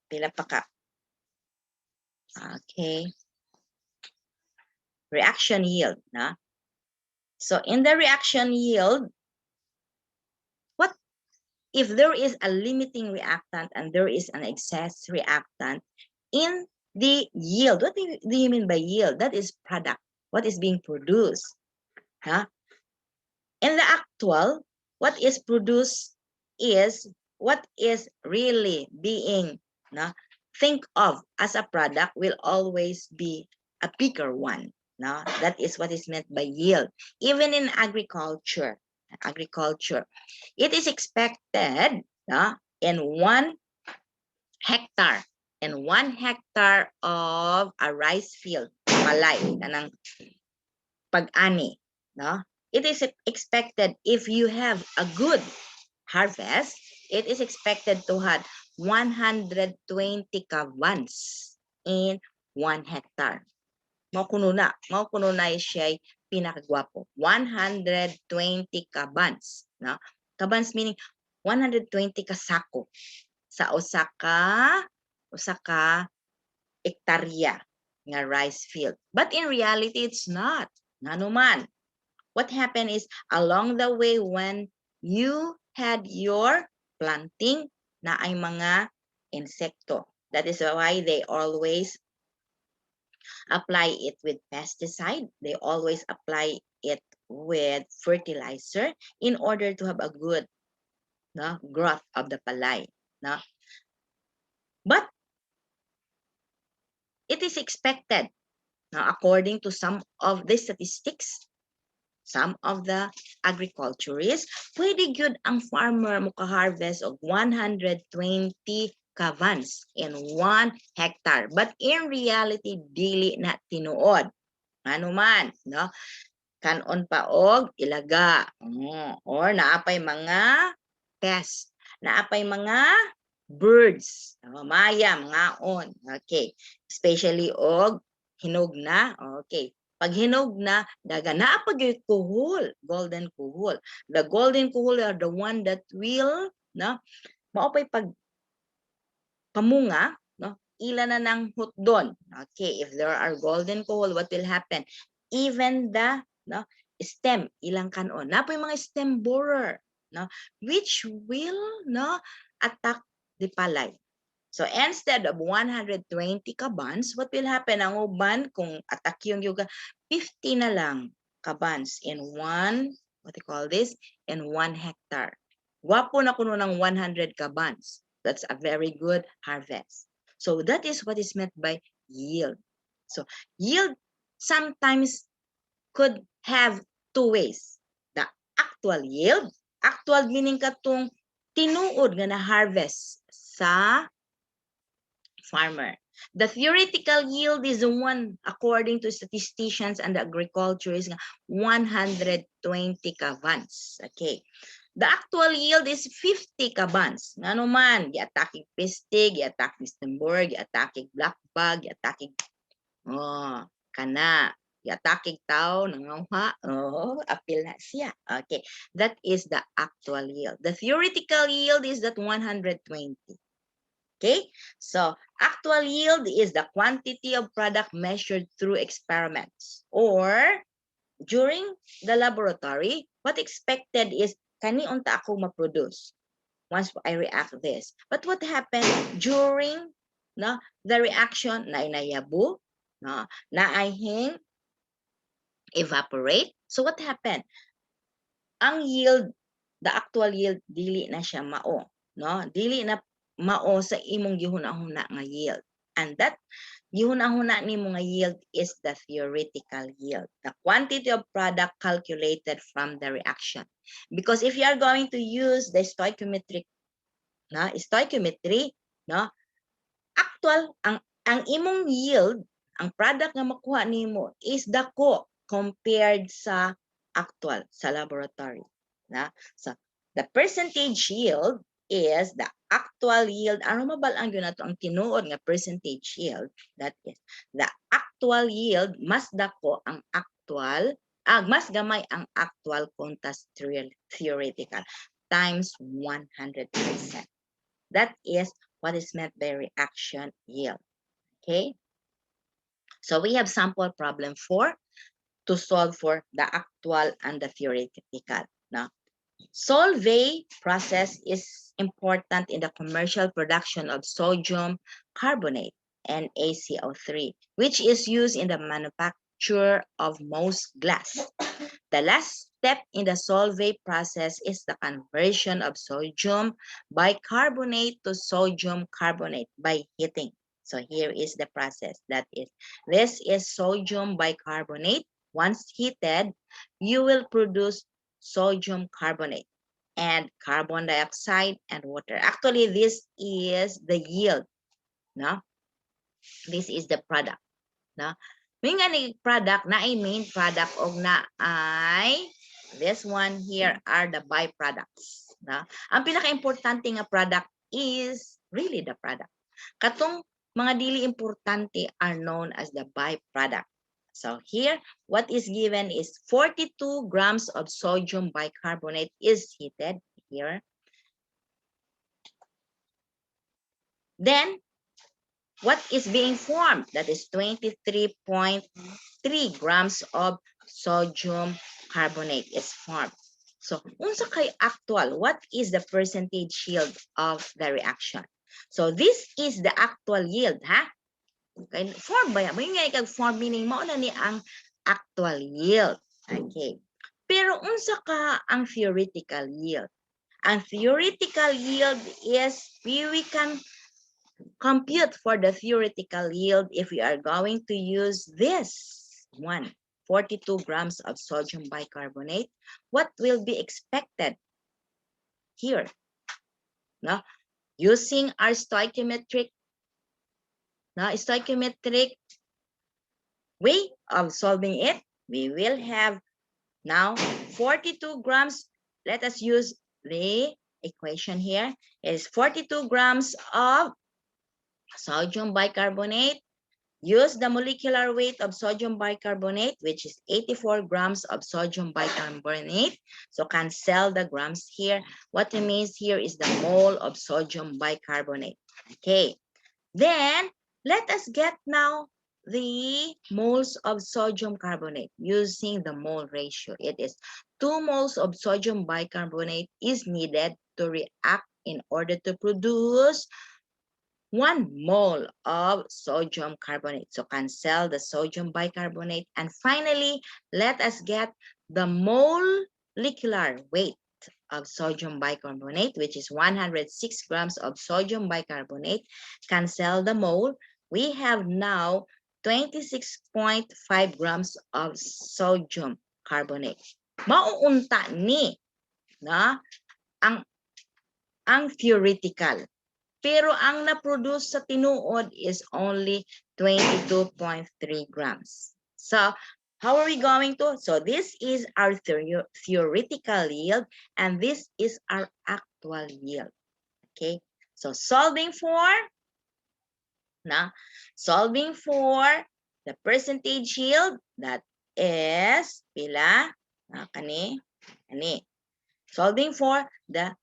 Pila pa ka? Okay. Reaction yield. No? So in the reaction yield, what if there is a limiting reactant and there is an excess reactant in the yield? What do you mean by yield? That is product. What is being produced? Huh? In the actual, what is produced is what is really being think of as a product will always be a bigger one. No? That is what is meant by yield. Even in agriculture, it is expected in 1 hectare of a rice field, palay, kanang pag-ani, no? It is expected if you have a good harvest, it is expected to have 120 kavans in 1 hectare. Mao kuno na siya pinakagwapo. 120 kabans, no? Kabans meaning 120 ka sako sa usa ka hektarya nga rice field. But in reality, it's not. Nanuman. What happened is along the way when you had your planting na ay mga insekto. That is why they always apply it with pesticide. They always apply it with fertilizer in order to have a good growth of the palay. But it is expected, according to some of the statistics, some of the agriculturists, pwede gyud ang farmer maka-harvest of 120 kavans in 1 hectare. But in reality, dili na tinuod. Ano man, no? Kanon pa og ilaga. Or naapay mga pests. Naapay mga birds. Mayam, ngaon. Okay. Especially og hinog na. Okay. Pag hinog na, daga na pag kuhol, golden kuhol. The golden kuhol are the one that will, maupay pag pamunga, ila na ng hutdon. Okay, if there are golden kuhol, what will happen? Even the stem, ilang kanon. Napoy mga stem borer, which will attack the palay. So instead of 120 kabans, what will happen? Ang uban, kung attack yung yuga, 50 na lang kabans in 1, in 1 hectare. Wapo na kuno ng 100 kabans. That's a very good harvest. So that is what is meant by yield. So yield sometimes could have 2 ways. The actual yield, actual meaning katong tinuod nga na harvest sa farmer. The theoretical yield is the one, according to statisticians and agriculturists, 120 kavans. Okay. The actual yield is 50 kabans. Ano man, gi-attacking pistig, gi-attacking stemborg, gi-attacking black bug, gi-attacking kana, yatakig tao, nangawa, oh, apil na siya. Okay, that is the actual yield. The theoretical yield is that 120. Okay, so actual yield is the quantity of product measured through experiments or during the laboratory. What expected is kani unta ako ma-produce once I react this. But what happened during the reaction na inayabu, na I evaporate. So what happened? Ang yield, the actual yield, dili na siya mao. Dili na mao sa imong gihuna-huna nga yield. And that gihuna-huna nimo nga yield is the theoretical yield, the quantity of product calculated from the reaction. Because if you are going to use the stoichiometry, actual ang imong yield, ang product nga makuha nimo is dako compared sa actual sa laboratory. So the percentage yield is the actual yield. Ano mabalaan yun nato ang tinuod nga percentage yield? That is the actual yield mas dako ang actual, mas gamay ang actual kontas theoretical times 100%. That is what is meant by reaction yield. Okay? So we have sample problem 4 to solve for the actual and the theoretical. Now, Solvay process is important in the commercial production of sodium carbonate, NaCO3, which is used in the manufacture of most glass. The last step in the Solvay process is the conversion of sodium bicarbonate to sodium carbonate by heating. So here is the process. This is sodium bicarbonate. Once heated, you will produce sodium carbonate and carbon dioxide and water. Actually, this is the yield. This is the product. May nga ni product na ay main product o na ay this one here are the byproducts. Ang pinaka-importante nga product is really the product. Katong mga dili importante are known as the byproduct. So here, what is given is 42 grams of sodium bicarbonate is heated here. Then, what is being formed? That is 23.3 grams of sodium carbonate is formed. So, unsa kay actual? What is the percentage yield of the reaction? So, this is the actual yield, ha? Okay, form ba yan? May nga ikag-form, meaning mo na ni ang actual yield. Okay. Pero unsa ka ang theoretical yield? Ang theoretical yield is we can compute for the theoretical yield if we are going to use this one, 42 grams of sodium bicarbonate. What will be expected here? Using our stoichiometric way of solving it, we will have now 42 grams. Let us use the equation here. Is 42 grams of sodium bicarbonate. Use the molecular weight of sodium bicarbonate, which is 84 grams of sodium bicarbonate. So cancel the grams here. What it means here is the mole of sodium bicarbonate. Okay. Then, let us get now the moles of sodium carbonate using the mole ratio. It is 2 moles of sodium bicarbonate is needed to react in order to produce 1 mole of sodium carbonate. So cancel the sodium bicarbonate. And finally, let us get the molecular weight of sodium bicarbonate, which is 106 grams of sodium bicarbonate. Cancel the mole. We have now 26.5 grams of sodium carbonate. Mauunta ni ang theoretical. Pero ang na-produce sa tinuod is only 22.3 grams. So, how are we going to? So, this is our theoretical yield, and this is our actual yield. Okay? So, solving for the percentage yield, that is pila kani solving for the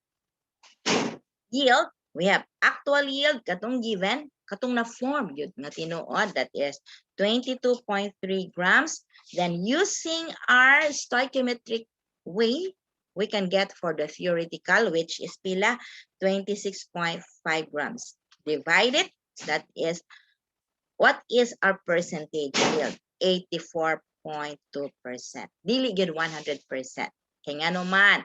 yield, we have actual yield katong given, katong na form yun nga tinuod, that is 22.3 grams. Then using our stoichiometric way, we can get for the theoretical, which is pila 26.5 grams. Divide it, that is, what is our percentage yield? 84.2%. Dili gid 100%. Kaya nga naman,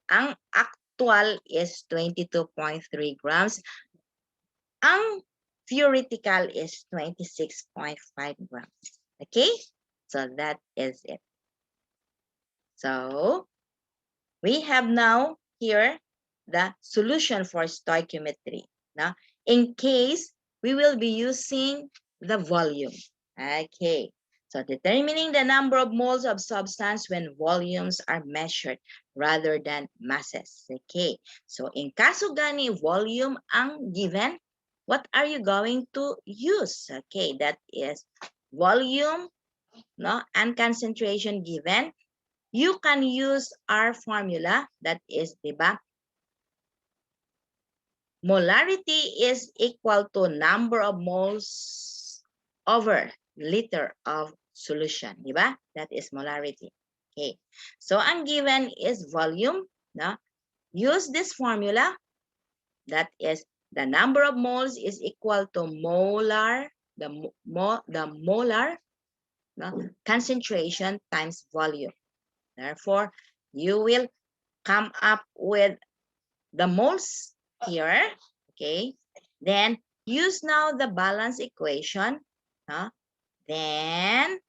ang actual is 22.3 grams. Ang theoretical is 26.5 grams. Okay? So that is it. So we have now here the solution for stoichiometry. Now, in case we will be using the volume. Okay. So determining the number of moles of substance when volumes are measured rather than masses. Okay. So in kaso gani volume ang given, what are you going to use? Okay, that is volume, no, and concentration given. You can use our formula, that is, diba? Molarity is equal to number of moles over liter of solution, diba? That is molarity. Okay. So ang given is volume, no? Use this formula, that is the number of moles is equal to molar, the molar, no, concentration times volume. Therefore, you will come up with the moles here, okay? Then use now the balance equation, then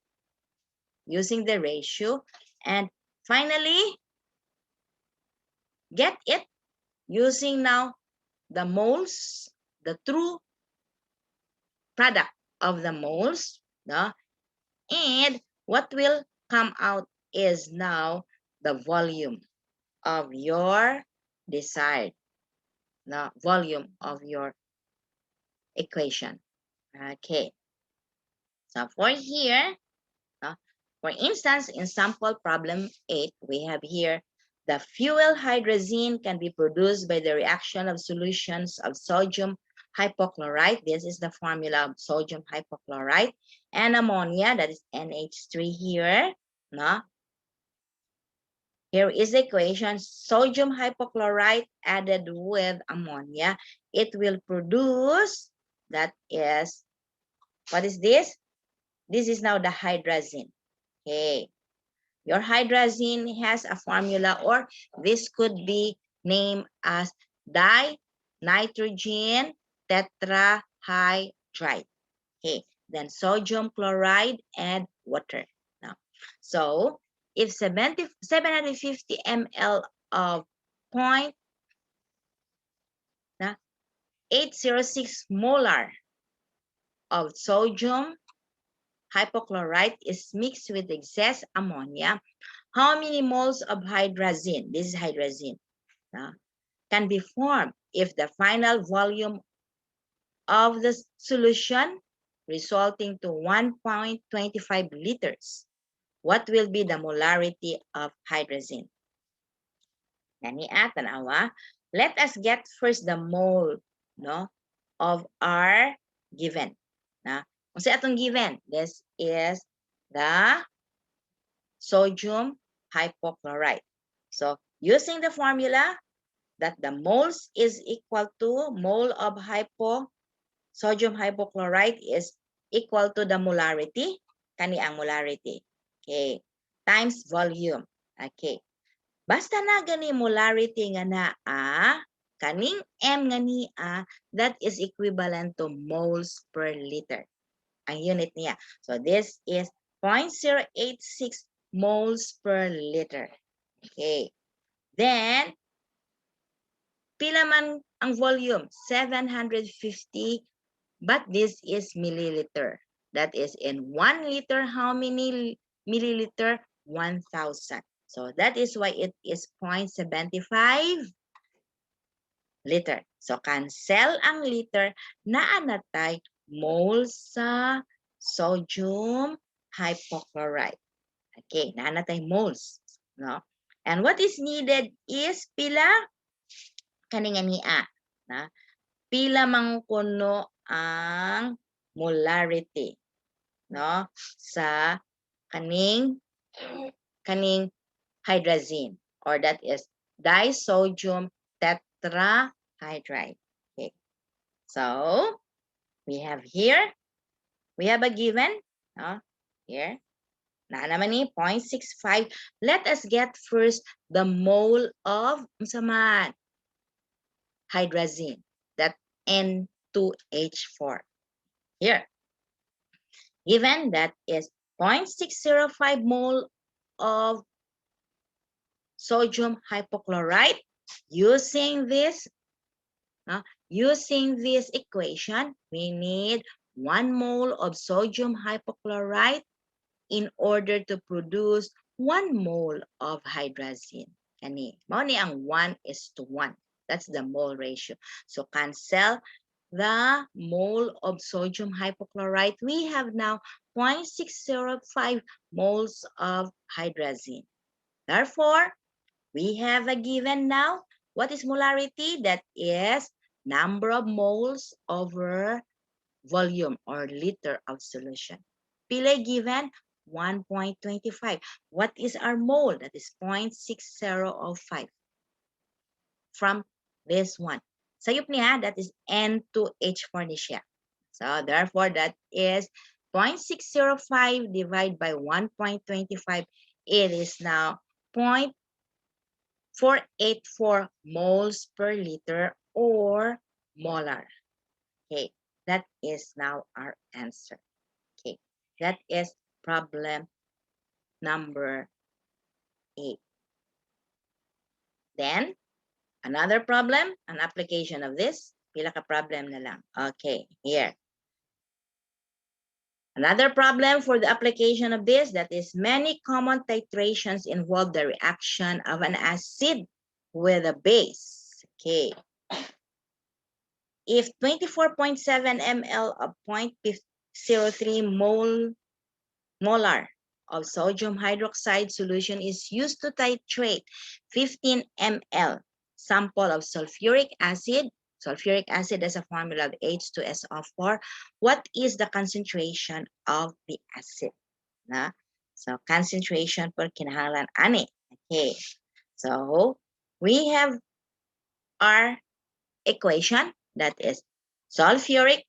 using the ratio, and finally get it using now the moles, the true product of the moles, and what will come out is now the volume of your desired, the volume of your equation. Okay. So for here, for instance, in sample problem 8, we have here the fuel hydrazine can be produced by the reaction of solutions of sodium hypochlorite. This is the formula of sodium hypochlorite and ammonia, that is NH3 here. No? Here is the equation. Sodium hypochlorite added with ammonia, it will produce, that is, what is this? This is now the hydrazine. Okay. Your hydrazine has a formula, or this could be named as dinitrogen tetrahydride. Okay. Then sodium chloride and water. Now, so if 750 ml of 0.806 molar of sodium hypochlorite is mixed with excess ammonia, how many moles of hydrazine, this is hydrazine, can be formed if the final volume of the solution resulting to 1.25 liters? What will be the molarity of hydrazine? Let us get first the mole, of our given. Kung sa atong given, this is the sodium hypochlorite. So using the formula that the moles is equal to mole of sodium hypochlorite is equal to the molarity, kani ang molarity. Okay, times volume. Okay. Basta na gani molarity nga naa, kaning M nga niya, that is equivalent to moles per liter. Ang unit niya. So this is 0.086 moles per liter. Okay. Then, pila man ang volume? 750, but this is milliliter. That is in 1 liter, how many milliliter? 1,000. So that is why it is 0.75 liter. So cancel ang liter, naa natay moles sa sodium hypochlorite. Okay, naanatay moles. No? And what is needed is pila kaninga niya. Na? Pila mangkuno ang molarity, no, sa kaning hydrazine, or that is disodium tetrahydride. Okay, so we have here, we have a given, no, here na naman ni 0.65. Let us get first the mole of saman hydrazine, that N2H4. Here, given that is 0.605 mole of sodium hypochlorite. Using this, using this equation, we need 1 mole of sodium hypochlorite in order to produce 1 mole of hydrazine. Kani, mao ni ang 1:1. That's the mole ratio. So cancel the mole of sodium hypochlorite. We have now 0.605 moles of hydrazine. Therefore, we have a given now. What is molarity? That is number of moles over volume or liter of solution. Pila given 1.25. What is our mole? That is 0.6005 from this one. Sayop niya, that is N2H4 ni siya. So therefore, that is 0.605 divided by 1.25. It is now 0.484 moles per liter or molar. Okay, that is now our answer. Okay, that is problem number 8. Then, another problem, an application of this. Pila ka problem na lang. Okay, here. Another problem for the application of this, that is many common titrations involve the reaction of an acid with a base. Okay. If 24.7 ml of 0.03 molar of sodium hydroxide solution is used to titrate 15 ml sample of sulfuric acid. Sulfuric acid is a formula of H2SO4. What is the concentration of the acid? Na? So concentration per kinahanglan ani. Okay. So we have our equation, that is sulfuric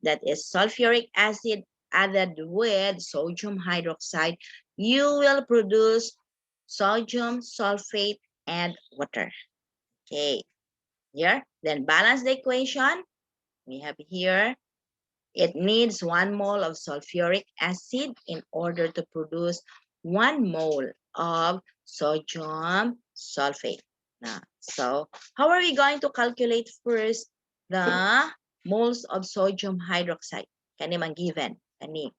acid added with sodium hydroxide. You will produce sodium sulfate and water. Okay, here, then balance the equation. We have here, it needs 1 mole of sulfuric acid in order to produce 1 mole of sodium sulfate. Now, so how are we going to calculate first the moles of sodium hydroxide? Kani man given. Kani.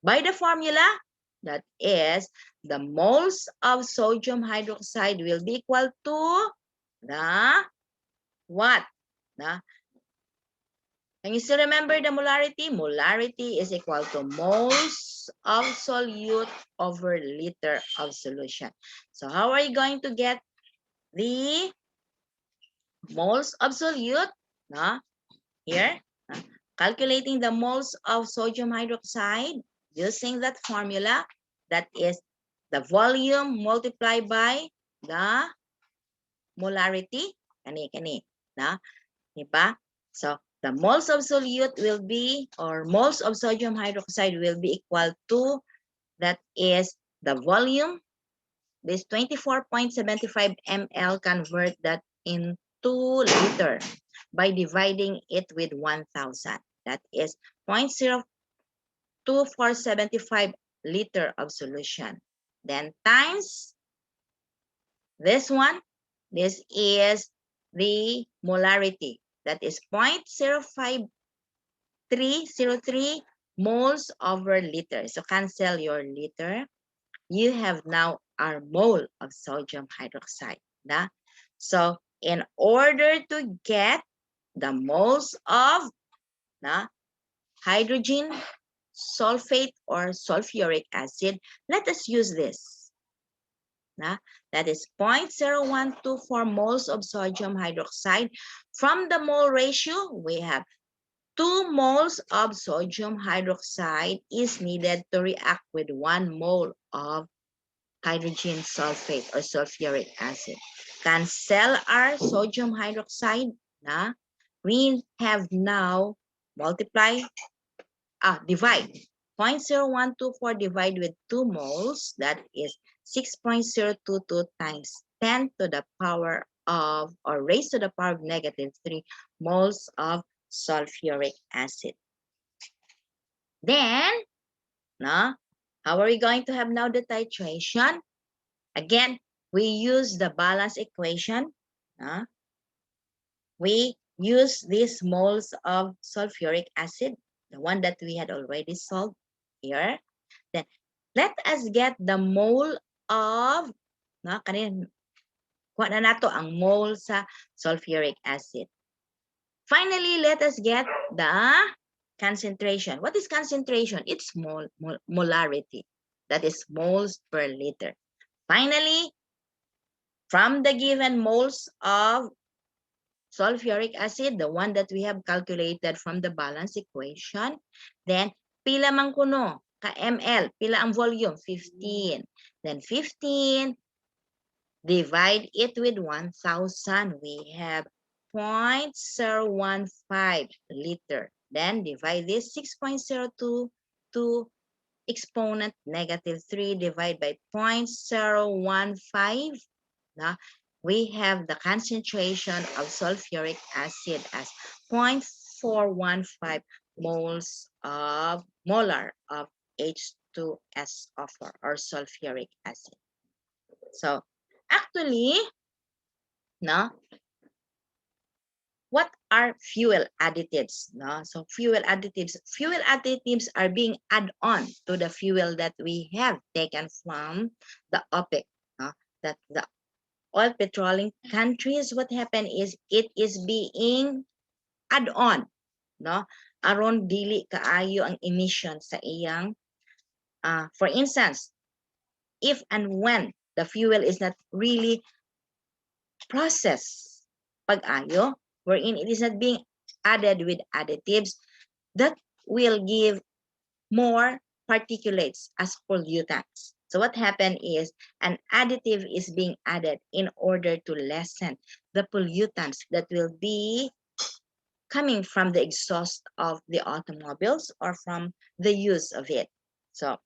By the formula, that is, the moles of sodium hydroxide will be equal to the what? The, can you still remember the molarity? Molarity is equal to moles of solute over liter of solution. So how are you going to get the moles of solute? Here, calculating the moles of sodium hydroxide using that formula, that is the volume multiplied by the molarity. Kani. Diba? So the moles of solute will be, or moles of sodium hydroxide will be equal to, that is the volume. This 24.75 ml, convert that into liter by dividing it with 1,000. That is 0.02475 liter of solution. Then times this one. This is the molarity. That is 0.05303 moles over liter. So cancel your liter. You have now our mole of sodium hydroxide. Na? So in order to get the moles of hydrogen sulfate or sulfuric acid, let us use this. That is 0.0124 moles of sodium hydroxide. From the mole ratio, we have 2 moles of sodium hydroxide is needed to react with 1 mole of hydrogen sulfate or sulfuric acid. Cancel our sodium hydroxide. We have now divide. 0.0124 divide with 2 moles, that is 6.022 times 10 to the power of, or raised to the power of -3 moles of sulfuric acid. Then, how are we going to have now the titration? Again, we use the balance equation. We use these moles of sulfuric acid, the one that we had already solved here. Then, let us get the mole of, kuha na nato ang mole sa sulfuric acid. Finally, let us get the concentration. What is concentration? It's molarity. That is moles per liter. Finally, from the given moles of sulfuric acid, the one that we have calculated from the balance equation, then pila man kuno ka ml, pila ang volume? 15. Then 15, divide it with 1,000. We have 0.015 liter. Then divide this 6.022 exponent -3 divided by 0.015. We have the concentration of sulfuric acid as 0.415 moles of molar of H2SO4 or sulfuric acid. So actually, what are fuel additives? So fuel additives are being added on to the fuel that we have taken from the OPEC. That the oil petroleum countries, what happened is it is being add on. Aron dili kaayo ang emission sa iyang. For instance, if and when the fuel is not really processed pag-ayo, wherein it is not being added with additives, that will give more particulates as pollutants. So what happened is an additive is being added in order to lessen the pollutants that will be coming from the exhaust of the automobiles or from the use of it. So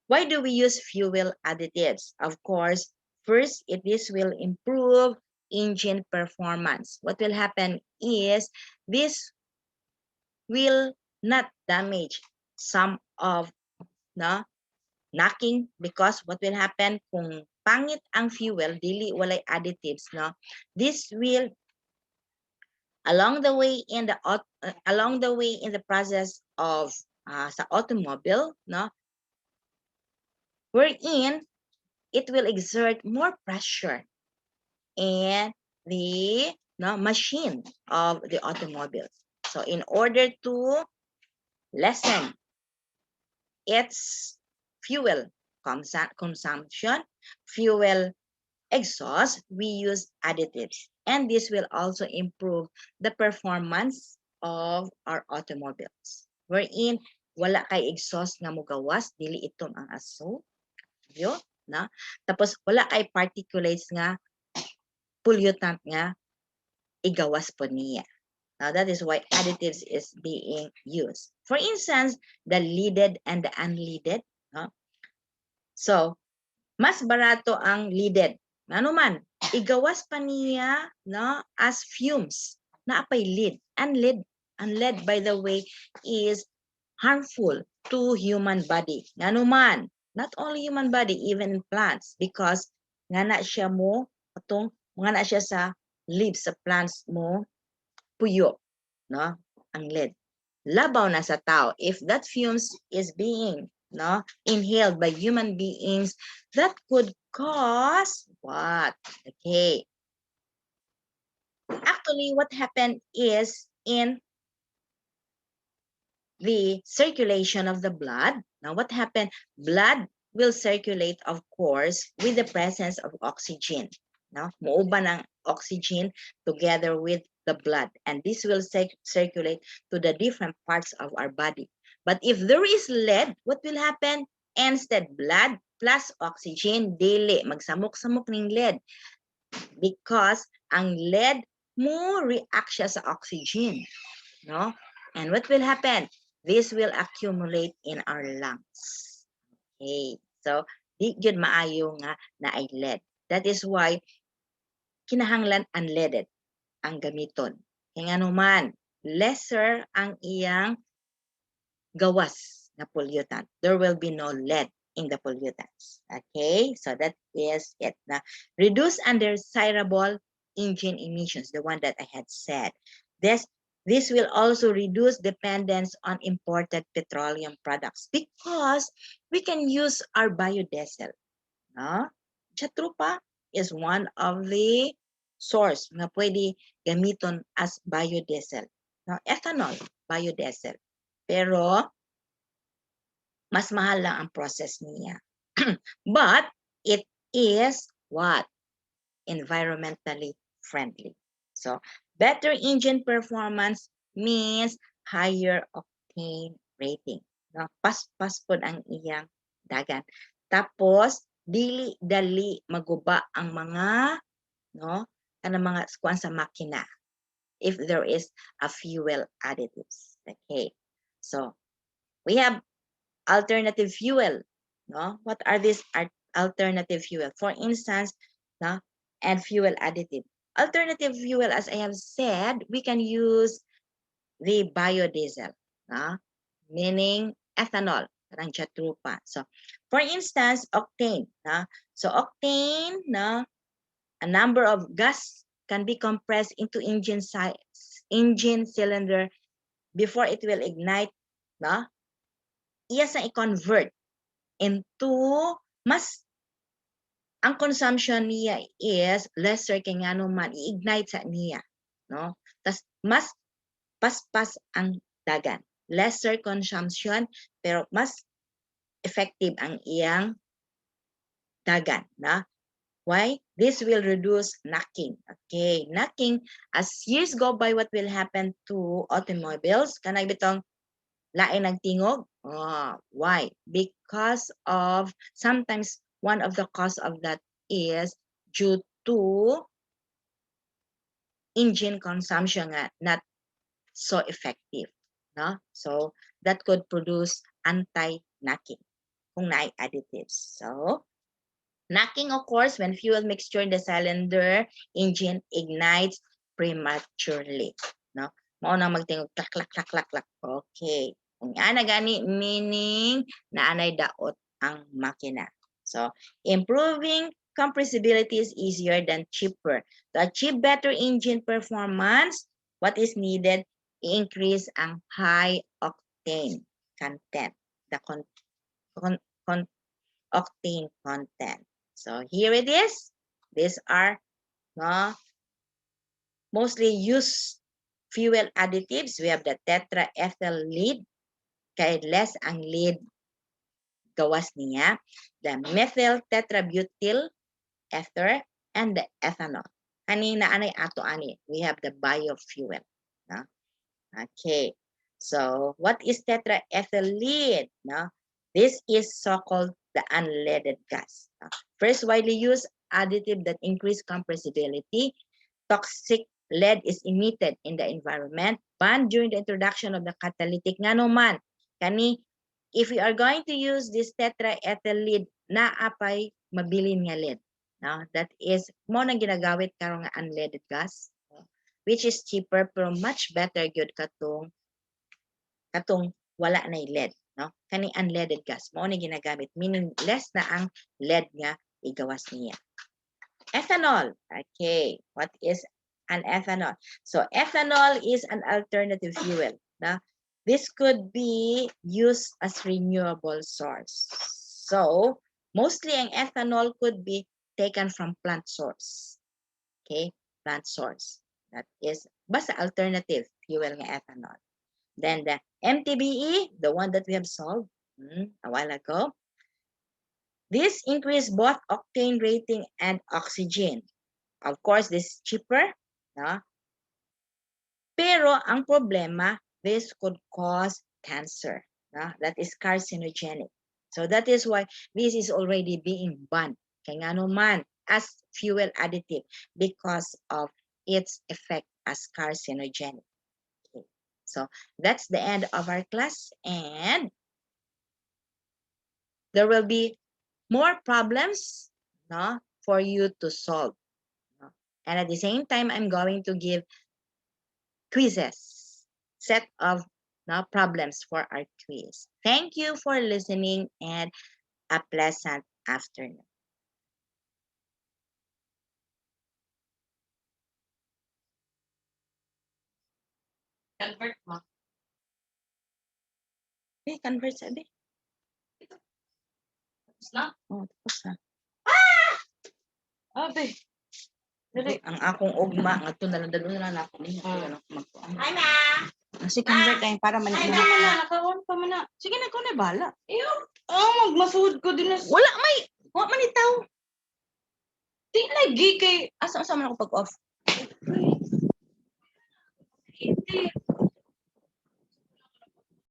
why do we use fuel additives? Of course, first, this will improve engine performance. What will happen is this will not damage some of the knocking, because what will happen kung pangit ang fuel, dili walay additives, this will along the way in the process of sa automobile, wherein it will exert more pressure in the machine of the automobile. So in order to lessen its fuel consumption, fuel exhaust, we use additives. And this will also improve the performance of our automobiles. Wherein, wala kay exhaust nga mugawas, dili itom ang aso. Tapos, wala kay particulates nga pollutant nga igawas po niya. Now, that is why additives is being used. For instance, the leaded and the unleaded. So, mas barato ang leaded. Ano man, igawas pa niya as fumes. Naapay lead. Unlead, by the way, is harmful to human body. Ano man, not only human body, even plants, because nga na siya sa leaves sa plants mo, puyo, ang lead. Labaw na sa tao. If that fumes is being inhaled by human beings, that could cause what? Okay. Actually, what happened is in the circulation of the blood. Now, what happened? Blood will circulate, of course, with the presence of oxygen. No? Muuba ng oxygen together with the blood. And this will circulate to the different parts of our body. But if there is lead, what will happen? Instead, blood plus oxygen, dili. Magsamok-samok ng lead. Because ang lead mo react siya sa oxygen. No? And what will happen? This will accumulate in our lungs. Okay. So, di gyud maayo nga na ay lead. That is why kinahanglan unleaded ang gamiton. Kaya nga naman, lesser ang iyang gawas na pollutant. There will be no lead in the pollutants. Okay? So that is it. Na reduce undesirable engine emissions, the one that I had said. This will also reduce dependence on imported petroleum products because we can use our biodiesel. No? Chatrupa is one of the source na pwede gamiton as biodiesel. No? Ethanol, biodiesel. Pero, mas mahal lang ang process niya. But, it is what? Environmentally friendly. So, better engine performance means higher octane rating. No? Pas-pas po ang iyang dagan. Tapos, dili dali maguba ang mga mga kuan sa makina if there is a fuel additives. Okay. So, we have alternative fuel. No? What are these alternative fuel? For instance, no? And fuel additive. Alternative fuel, as I have said, we can use the biodiesel, no? Meaning ethanol, parang jatrupa. So, for instance, octane. No? So, octane, no? A number of gas can be compressed into engine cylinder before it will ignite. No? Iya sa i-convert into mas ang consumption niya is lesser kay nga naman i-ignite sa niya, no? Tas mas paspas ang dagan. Lesser consumption pero mas effective ang iyang dagan, na? Why? This will reduce knocking. Okay, knocking, as years go by, what will happen to automobiles? Kanay bitong lain ng tingog. Why? Because of sometimes one of the cause of that is due to engine consumption not so effective. No? So that could produce anti-knocking kung naay additives. So knocking occurs when fuel mixture in the cylinder engine ignites prematurely. No? Mao na magtingog klak klak klak klak klak. Okay. Kung ana gani meaning na anay daot ang makina. So, improving compressibility is easier than cheaper. To achieve better engine performance, what is needed? Increase ang high octane content. The octane content. So, here it is. These are mostly used fuel additives. We have the tetraethyl lead. Kaya less ang lead gawas niya. The methyl tetrabutyl ether and the ethanol. Kanina anay ato ani. We have the biofuel. No? Okay. So, what is tetraethyl lead? No? This is so-called the unleaded gas. First widely used additive that increase compressibility. Toxic lead is emitted in the environment. Banned during the introduction of the catalytic. Nga naman, kani, if we are going to use this tetraethyl lead, naapay mabilin nga lead. No? That is, mo nang ginagawit karong nga unleaded gas, which is cheaper pero much better gyud katong wala na lead. No? Kani unleaded gas, mo nang ginagamit, meaning less na ang lead nga igawas niya. Ethanol. Okay, what is an ethanol? So, ethanol is an alternative fuel. No? This could be used as renewable source. So, mostly ang ethanol could be taken from plant source. Okay, plant source. That is basta alternative fuel ng ethanol. Then the MTBE, the one that we have solved a while ago, this increase both octane rating and oxygen. Of course, this is cheaper. No? Pero ang problema, this could cause cancer. No? That is carcinogenic. So that is why this is already being banned. Kaya nga naman, as fuel additive because of its effect as carcinogenic. Okay. So that's the end of our class, and there will be more problems, no, for you to solve. No? And at the same time, I'm going to give quizzes, set of problems for our quiz. Thank you for listening and a pleasant afternoon. Convert mo. Convert sabi. Tapos na? Oo, tapos na. Abe. Dali, ang akong ugma, nga ito na lang ako. Hi, ma! Kasi convert tayo para manila. Ay, na, nakawon pa man na. Sige na, kung na bala. Magmasuod ko din na. Wala, wala man itaw. Di lagi kay, asa man ako pag-off? Hindi.